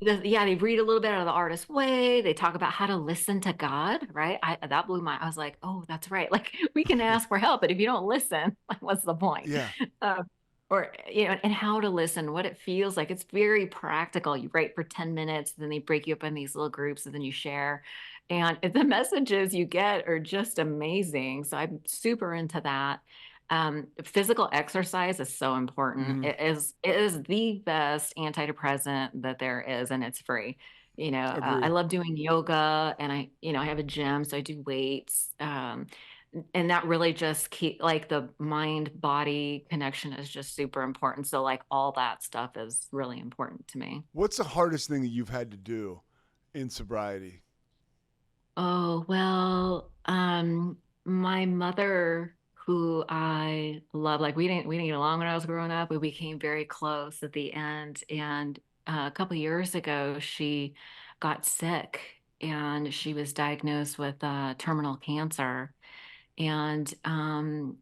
they read a little bit of the artist's way. They talk about how to listen to God, right? That blew my I was like, "Oh, that's right. Like we can ask for help, but if you don't listen, like what's the point?" Yeah. Um, or and how to listen, what it feels like. It's very practical. You write for 10 minutes, then they break you up in these little groups and then you share. And the messages you get are just amazing. So I'm super into that. Physical exercise is so important. Hmm. It is the best antidepressant that there is, and it's free. I Agree. love doing yoga, and I have a gym, so I do weights. And that really just keep like the mind body connection is just super important. So like all that stuff is really important to me. What's the hardest thing that you've had to do in sobriety? Oh, well, my mother, who I love, like we didn't get along when I was growing up. We became very close at the end. And a couple years ago, she got sick and she was diagnosed with terminal cancer. And um,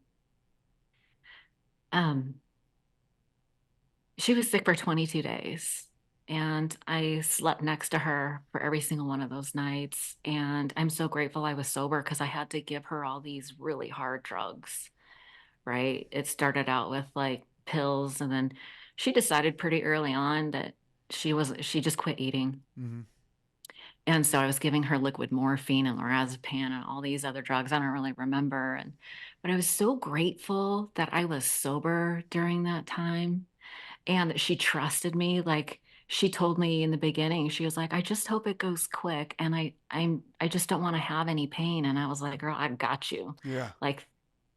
she was sick for 22 days. And I slept next to her for every single one of those nights. And I'm so grateful I was sober because I had to give her all these really hard drugs, right? It started out with like pills, and then she decided pretty early on that she just quit eating. Hmm. And so I was giving her liquid morphine and lorazepam and all these other drugs. I don't really remember. But I was so grateful that I was sober during that time and that she trusted me. Like she told me in the beginning, she was like, I just hope it goes quick. And I just don't want to have any pain. And I was like, girl, I got you. Yeah. Like,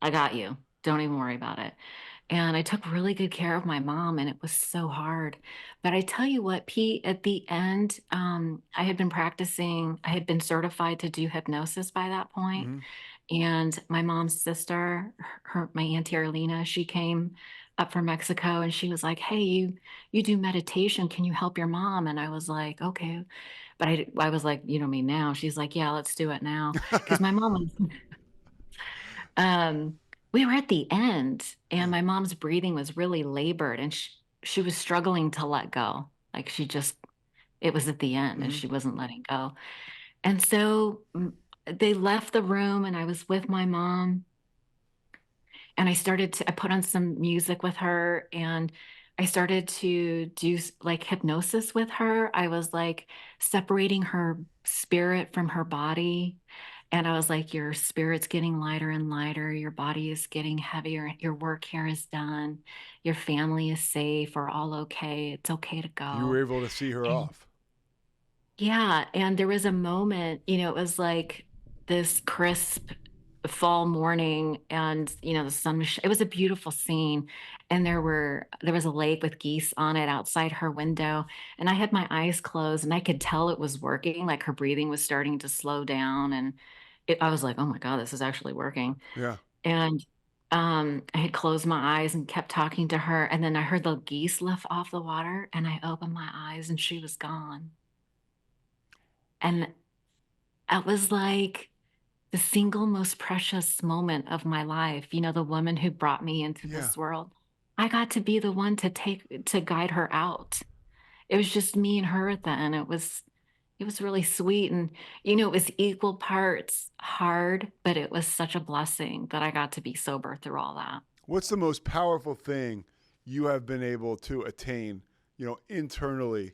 I got you. Don't even worry about it. And I took really good care of my mom, and it was so hard. But I tell you what, Pete, at the end, I had been certified to do hypnosis by that point. Hmm. And my mom's sister, my Auntie Arlina, she came up from Mexico and she was like, "Hey, you do meditation. Can you help your mom?" And I was like, "Okay." But I was like, "You know me now." She's like, "Yeah, let's do it now." Because my mom was um, we were at the end and Yeah. my mom's breathing was really labored and she was struggling to let go. Like it was at the end and Hmm. she wasn't letting go. And so they left the room and I was with my mom and I put on some music with her and I started to do like hypnosis with her. I was like separating her spirit from her body. And I was like, your spirit's getting lighter and lighter. Your body is getting heavier. Your work here is done. Your family is safe. We're all okay. It's okay to You were go. able to see her And off. yeah. And there was a moment, it was like this crisp fall morning, and the sun was it was a beautiful scene, and there was a lake with geese on it outside her window, and I had my eyes closed and I could tell it was working, like her breathing was starting to slow down, and I was like, oh my god, this is actually working. Yeah. And I had closed my eyes and kept talking to her, and then I heard the geese lift off the water, and I opened my eyes and she was gone. And I was like the single most precious moment of my life. The woman who brought me into Yeah. this world. I got to be the one to guide her out. It was just me and her at the end. It was really sweet, and it was equal parts hard, but it was such a blessing that I got to be sober through all that. What's the most powerful thing you have been able to attain, internally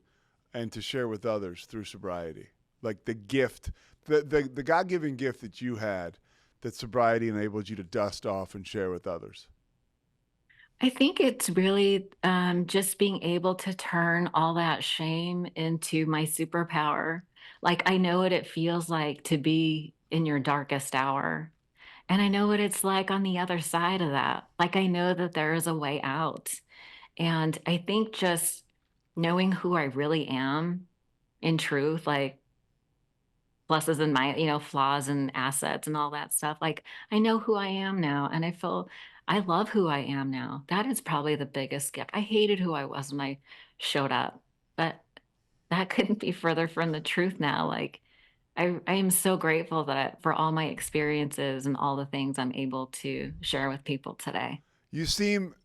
and to share with others through sobriety? Like the gift, the God-given gift that you had that sobriety enabled you to dust off and share with others. I think it's really just being able to turn all that shame into my superpower. Like, I know what it feels like to be in your darkest hour. And I know what it's like on the other side of that. Like, I know that there is a way out. And I think just knowing who I really am in truth, like pluses and my, flaws and assets and all that stuff. Like, I know who I am now, and I love who I am now. That is probably the biggest gift. I hated who I was when I showed up, but that couldn't be further from the truth now. Like, I am so grateful for all my experiences and all the things I'm able to share with people today. You seem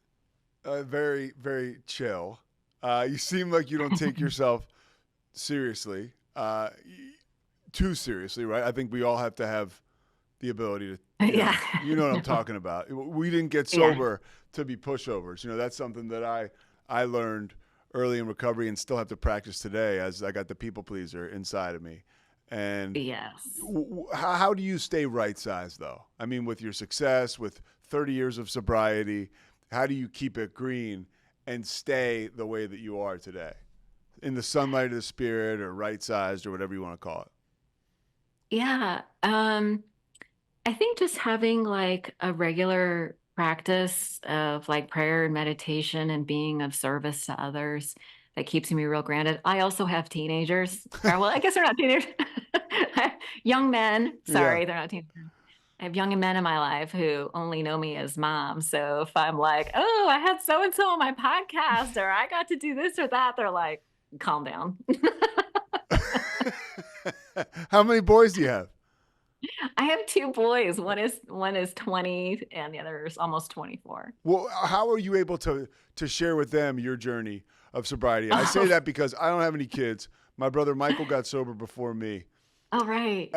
very, very chill. You seem like you don't take yourself seriously, too seriously, right? I think we all have to have the ability to, Yeah. you know what I'm talking about. We didn't get Yeah. sober to be pushovers. That's something that I learned early in recovery and still have to practice today as I got the people pleaser inside of me. And Yes. how do you stay right sized though? I mean, with your success, with 30 years of sobriety, how do you keep it green and stay the way that you are today? In the sunlight of the spirit or right sized or whatever you want to call it. Yeah. I think just having like a regular practice of like prayer and meditation and being of service to others that keeps me real grounded. I also have teenagers. Or, well, I guess they're not teenagers. Young men. Yeah. Sorry, they're not teenagers. I have young men in my life who only know me as mom. So if I'm like, oh, I had so and so on my podcast, or I got to do this or that, they're like, calm down. How many boys do you have? I have two boys. One is 20 and the other is almost 24. Well, how are you able to share with them your journey of sobriety? I say that because I don't have any kids. My brother Michael got sober before me. Oh, right.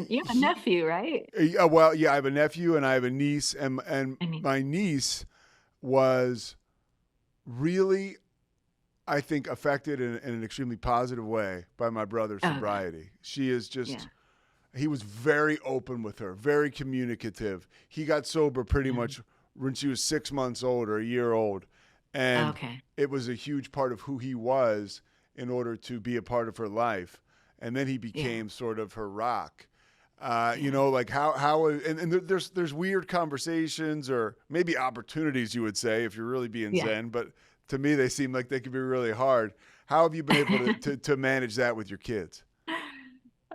You have a nephew, right? Well, yeah, I have a nephew and I have a niece, and I mean, my niece was really, I think, affected in an extremely positive way by my brother's okay. sobriety. She is just. Yeah. He was very open with her, very communicative. He got sober pretty Mhm. much when she was 6 months old or a year old. And Okay. it was a huge part of who he was in order to be a part of her life. And then he Yeah. became sort of her rock. Yeah. Like and there's weird conversations or maybe opportunities, you would say, if you're really being Yeah. Zen. But to me, they seem like they could be really hard. How have you been able to manage that with your kids?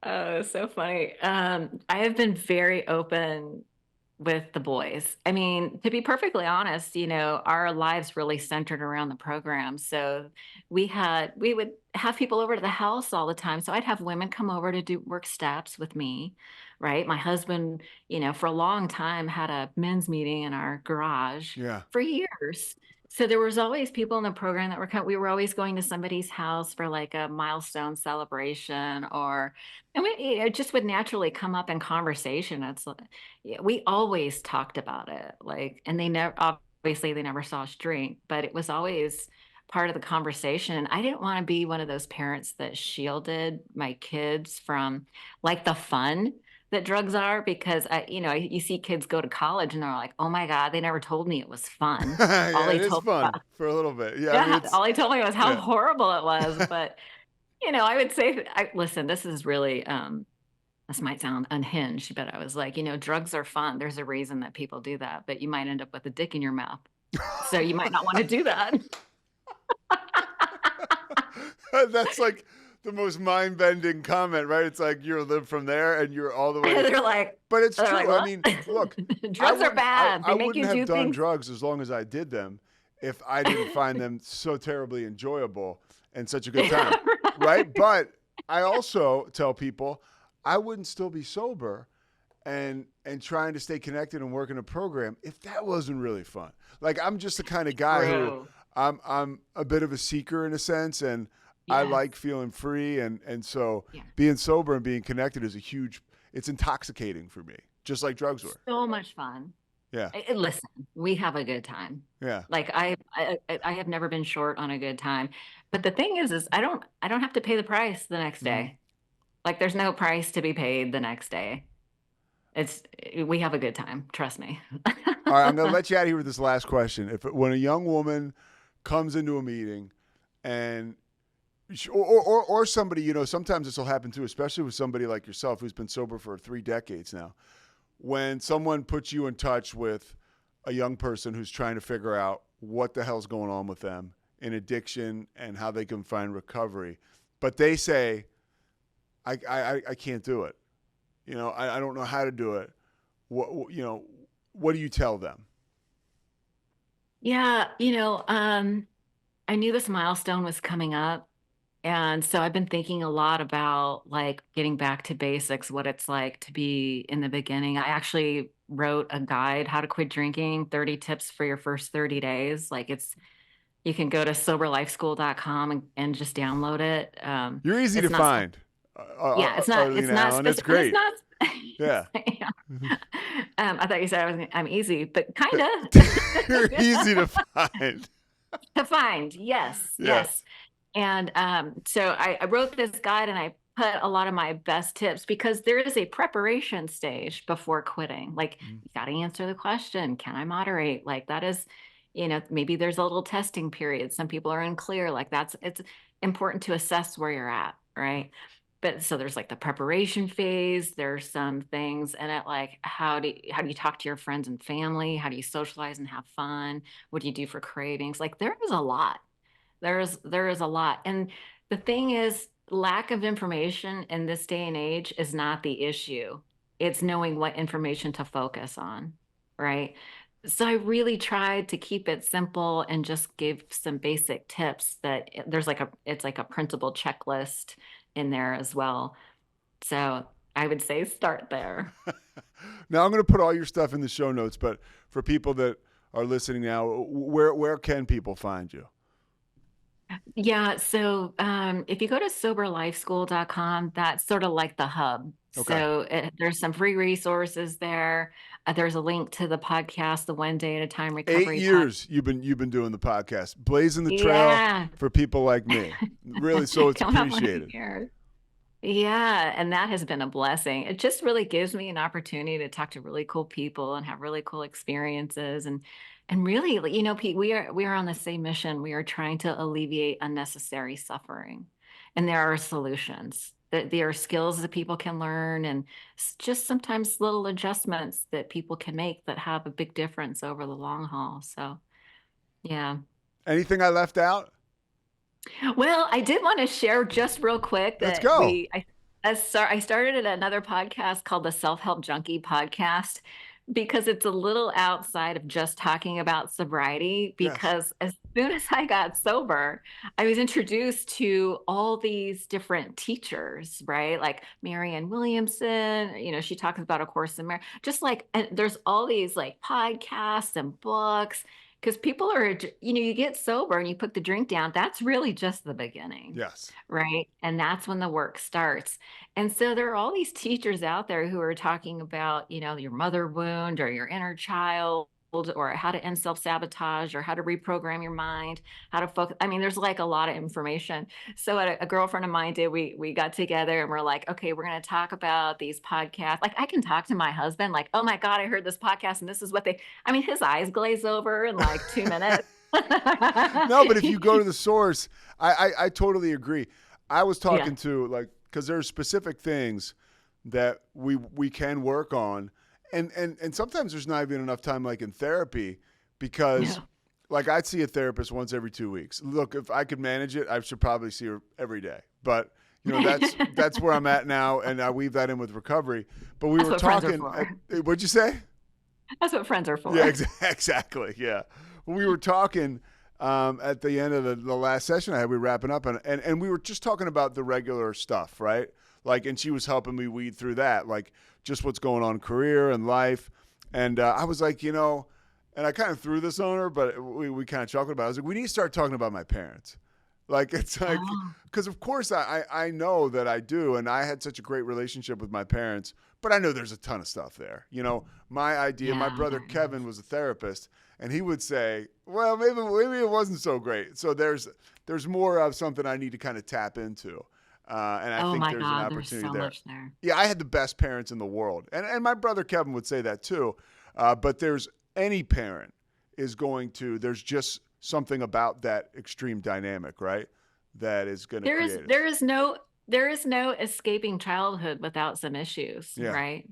Oh, so funny. I have been very open with the boys. I mean, to be perfectly honest, our lives really centered around the program. So we would have people over to the house all the time. So I'd have women come over to do work steps with me, right? My husband, for a long time had a men's meeting in our garage Yeah. for years. So there was always people in the program that we were always going to somebody's house for like a milestone celebration, and it just would naturally come up in conversation. Yeah, we always talked about it, like, and they never saw us drink, but it was always part of the conversation. I didn't want to be one of those parents that shielded my kids from like the fun that drugs are, because you see kids go to college and they're like, oh my God, they never told me it was fun. All Yeah, they it is told fun for a little bit. Yeah, I mean, Yeah, all they told me was how yeah. horrible it was. But I would say, listen, this is really this might sound unhinged, but I was like, drugs are fun. There's a reason that people do that, but you might end up with a dick in your mouth. So you might not want to do that. That's like the most mind-bending comment, right? It's like you're live from there and you're all the way. They're like, but it's true. like, I mean, look, drugs are bad. I They make wouldn't you have do done things. drugs as long as I did them if I didn't find them so terribly enjoyable and such a good time, right? But I also tell people I wouldn't still be sober and trying to stay connected and work in a program if that wasn't really fun. Like I'm just the kind of guy who I'm a bit of a seeker in a sense, and I like feeling free, and so being sober and being connected is it's intoxicating for me, just like drugs were. So much fun. Yeah. Listen, we have a good time. Yeah. Like I have never been short on a good time. But the thing is I don't have to pay the price the next day. Like there's no price to be paid the next day. We have a good time. Trust me. All right. I'm going to let you out of here with this last question. When a young woman comes into a meeting and or somebody, sometimes this will happen too, especially with somebody like yourself who's been sober for 3 decades now. When someone puts you in touch with a young person who's trying to figure out what the hell's going on with them in addiction and how they can find recovery, but they say, I can't do it. I don't know how to do it. What do you tell them? Yeah. I knew this milestone was coming up. And so I've been thinking a lot about like getting back to basics, what it's like to be in the beginning. I actually wrote a guide, how to quit drinking, 30 tips for your first 30 days. You can go to soberlifeschool.com and just download it. You're easy to find. It's not Allen. That's great. Yeah. I thought you said I'm easy, but kind of. You're easy to find. Yes. And so I wrote this guide and I put a lot of my best tips because there is a preparation stage before quitting. Like you got to answer the question, can I moderate? Like that is, maybe there's a little testing period. Some people are unclear. Like it's important to assess where you're at, right? But so there's like the preparation phase, there's some things and how do you talk to your friends and family? How do you socialize and have fun? What do you do for cravings? Like there is a lot. There is a lot. And the thing is, lack of information in this day and age is not the issue. It's knowing what information to focus on, right? So I really tried to keep it simple and just give some basic tips that it's like a printable checklist in there as well. So I would say start there. Now I'm going to put all your stuff in the show notes, but for people that are listening now, where can people find you? Yeah. So if you go to soberlifeschool.com, that's sort of like the hub. Okay. So there's some free resources there. There's a link to the podcast, the 1 Day at a Time Recovery. 8 years you've been doing the podcast, blazing the trail for people like me. Really, so it's appreciated. Yeah, and that has been a blessing. It just really gives me an opportunity to talk to really cool people and have really cool experiences and really, Pete, we are on the same mission. We are trying to alleviate unnecessary suffering. And there are solutions. There are skills that people can learn and just sometimes little adjustments that people can make that have a big difference over the long haul. So, yeah. Anything I left out? Well, I did want to share just real quick that Let's go. I started another podcast called the Self-Help Junkie Podcast because it's a little outside of just talking about sobriety. Because as soon as I got sober, I was introduced to all these different teachers, right? Like Marianne Williamson, she talks about A Course in Miracles. Just and there's all these like podcasts and books. Because people are, you get sober and you put the drink down. That's really just the beginning. Yes. Right. And that's when the work starts. And so there are all these teachers out there who are talking about, your mother wound or your inner child or how to end self-sabotage or how to reprogram your mind, how to focus. I mean, there's like a lot of information. So a girlfriend of mine did, we got together and we're like, okay, we're going to talk about these podcasts. Like I can talk to my husband like, oh my God, I heard this podcast and this is what his eyes glaze over in like 2 minutes. No, but if you go to the source, I totally agree. I was talking to because there are specific things that we can work on. And sometimes there's not even enough time like in therapy because Yeah. like I'd see a therapist once every 2 weeks. Look, if I could manage it, I should probably see her every day. But that's where I'm at now, and I weave that in with recovery. But we That's were what friends are talking. for. What'd you say? That's what friends are for. Yeah, exactly. Yeah. Well, we were talking at the end of the last session I had. We were wrapping up, and we were just talking about the regular stuff, right? Like, and she was helping me weed through that, like just what's going on in career and life. And I was like, and I kind of threw this on her, but we kind of chuckled about it. I was like, we need to start talking about my parents. Like, it's like, Oh, because of course I know that I do. And I had such a great relationship with my parents, but I know there's a ton of stuff there. My idea, my yeah, brother there Kevin is. was a therapist, and he would say, well, maybe it wasn't so great. So there's more of something I need to kind of tap into. And I Oh think my there's an God, there's opportunity so there. much there. Yeah, I had the best parents in the world. And my brother Kevin would say that too. But there's any parent there's just something about that extreme dynamic, right? That is going to There is create it. there is no there is no escaping childhood without some issues, Yeah. right?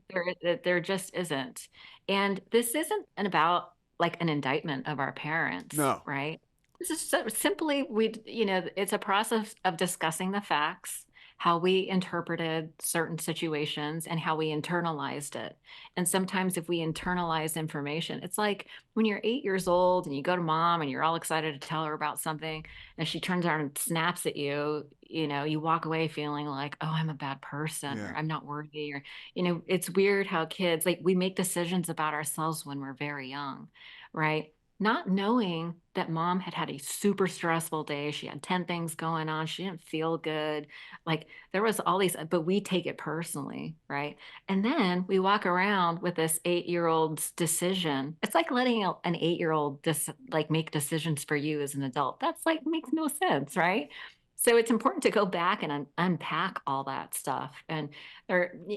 There just isn't. And this isn't about like an indictment of our parents, No. right? This is simply it's a process of discussing the facts, how we interpreted certain situations and how we internalized it. And sometimes if we internalize information, it's like when you're 8 years old and you go to mom and you're all excited to tell her about something and she turns around and snaps at you, you walk away feeling like, oh, I'm a bad person Yeah. or I'm not worthy. Or, it's weird how kids, like, we make decisions about ourselves when we're very young, right? Not knowing that mom had had a super stressful day. She had 10 things going on. She didn't feel good. Like, there was all these, but we take it personally, right? And then we walk around with this 8-year-old's decision. It's like letting an 8-year-old like make decisions for you as an adult. That's like makes no sense, right? So it's important to go back and unpack all that stuff. And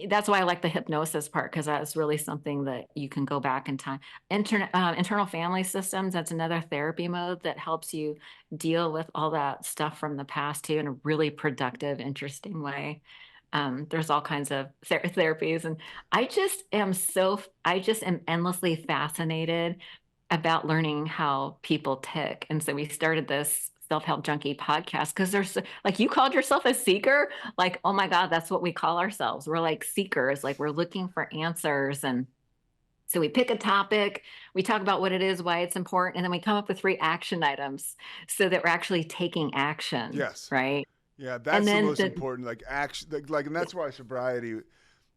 that's why I like the hypnosis part, because that's really something that you can go back in time. Internal family systems, that's another therapy mode that helps you deal with all that stuff from the past too in a really productive, interesting way. There's all kinds of therapies, and I just am endlessly fascinated about learning how people tick. And so we started this self-help junkie podcast because like, you called yourself a seeker. Like, oh my God, that's what we call ourselves. We're like seekers, like we're looking for answers. And so we pick a topic, we talk about what it is, why it's important, and then we come up with 3 action items so that we're actually taking action, Yes. right? Yeah, And that's the then most important. Like action, like, and that's why sobriety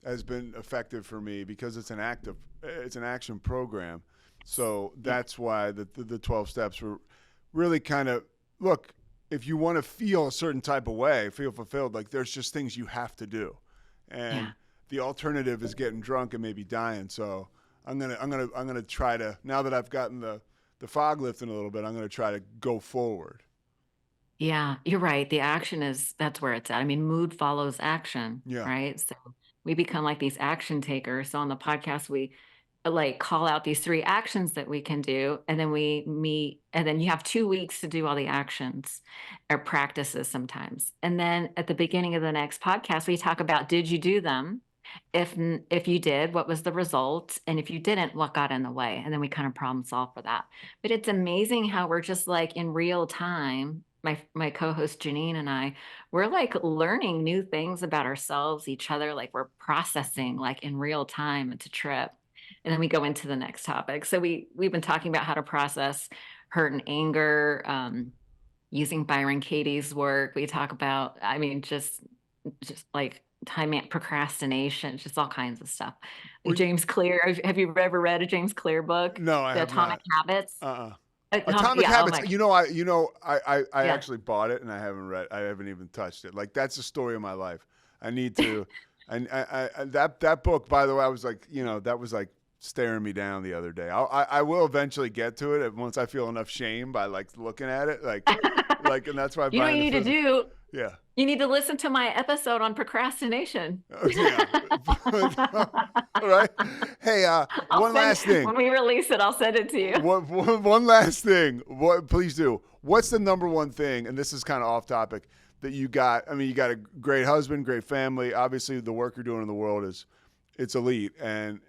has been effective for me because it's an action program. So yeah, that's why the 12 steps were really kind of look. If you want to feel a certain type of way, feel fulfilled, like there's just things you have to do, yeah. and the alternative is getting drunk and maybe dying. So I'm gonna try to, now that I've gotten the fog lifting a little bit, I'm gonna try to go forward. Yeah, you're right. That's where it's at. I mean, mood follows action, Yeah. right? So we become like these action takers. So on the podcast, we like call out these 3 actions that we can do, and then we meet, and then you have 2 weeks to do all the actions or practices sometimes. And then at the beginning of the next podcast, we talk about, did you do them? If you did, what was the result? And if you didn't, what got in the way? And then we kind of problem solve for that. But it's amazing how we're just like in real time. My co-host Janine and I, we're like learning new things about ourselves, each other, like we're processing like in real time. It's a trip. And then we go into the next topic. So we've been talking about how to process hurt and anger, using Byron Katie's work. We talk about, I mean, just like procrastination, just all kinds of stuff. Like Well, James Clear. Have you ever read a James Clear book? no, I The have Atomic not. Habits? Uh-uh. Atomic, Atomic yeah, oh Habits. my, I yeah. actually bought it and I haven't even touched it. Like that's the story of my life. I need to, and that book, by the way, I was like, that was like staring me down the other day. I will eventually get to it once I feel enough shame by like looking at it, and that's why I'm You know what buying you the need to physical. do? Yeah. You need to listen to my episode on procrastination. Yeah. All right. Hey, one last thing. When we release it, I'll send it to you. One last thing. Please do. What's the number one thing? And this is kind of off topic that you got. I mean, you got a great husband, great family. Obviously, the work you're doing in the world it's elite. And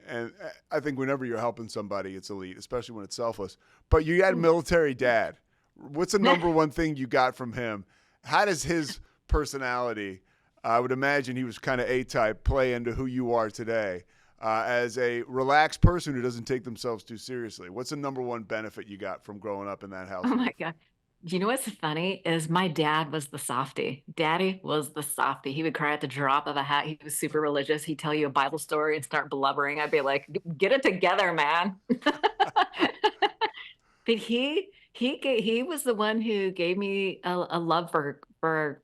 I think whenever you're helping somebody, it's elite, especially when it's selfless. But you had a military dad. What's the number one thing you got from him? How does his personality, I would imagine he was kind of A-type, play into who you are today as a relaxed person who doesn't take themselves too seriously? What's the number one benefit you got from growing up in that house? Oh my God. You know what's funny is my dad was the softie. Daddy was the softie. He would cry at the drop of a hat. He was super religious. He'd tell you a Bible story and start blubbering. I'd be like, get it together, man. But he was the one who gave me a love for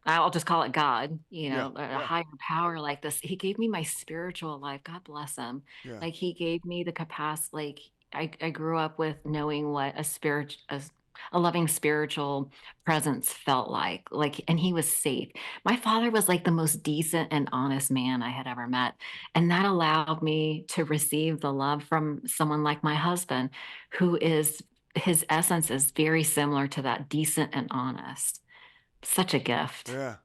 I'll just call it God, a higher power like this. He gave me my spiritual life. God bless him. Yeah. Like he gave me the capacity. Like I grew up with knowing what a loving spiritual presence felt like, and he was safe. My father was like the most decent and honest man I had ever met. And that allowed me to receive the love from someone like my husband, his essence is very similar to that, decent and honest. Such a gift. Yeah.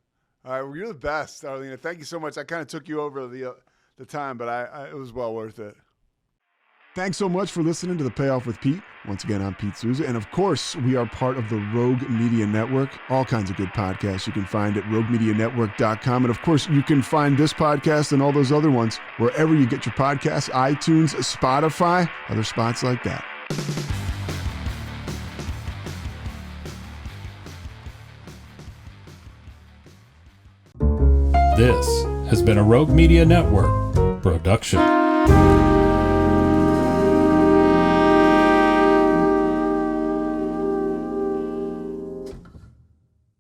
All right. Well, you're the best, Arlina. Thank you so much. I kind of took you over the time, but it was well worth it. Thanks so much for listening to The Payoff with Pete. Once again, I'm Pete Souza. And of course, we are part of the Rogue Media Network. All kinds of good podcasts you can find at roguemedianetwork.com. And of course, you can find this podcast and all those other ones wherever you get your podcasts, iTunes, Spotify, other spots like that. This has been a Rogue Media Network production.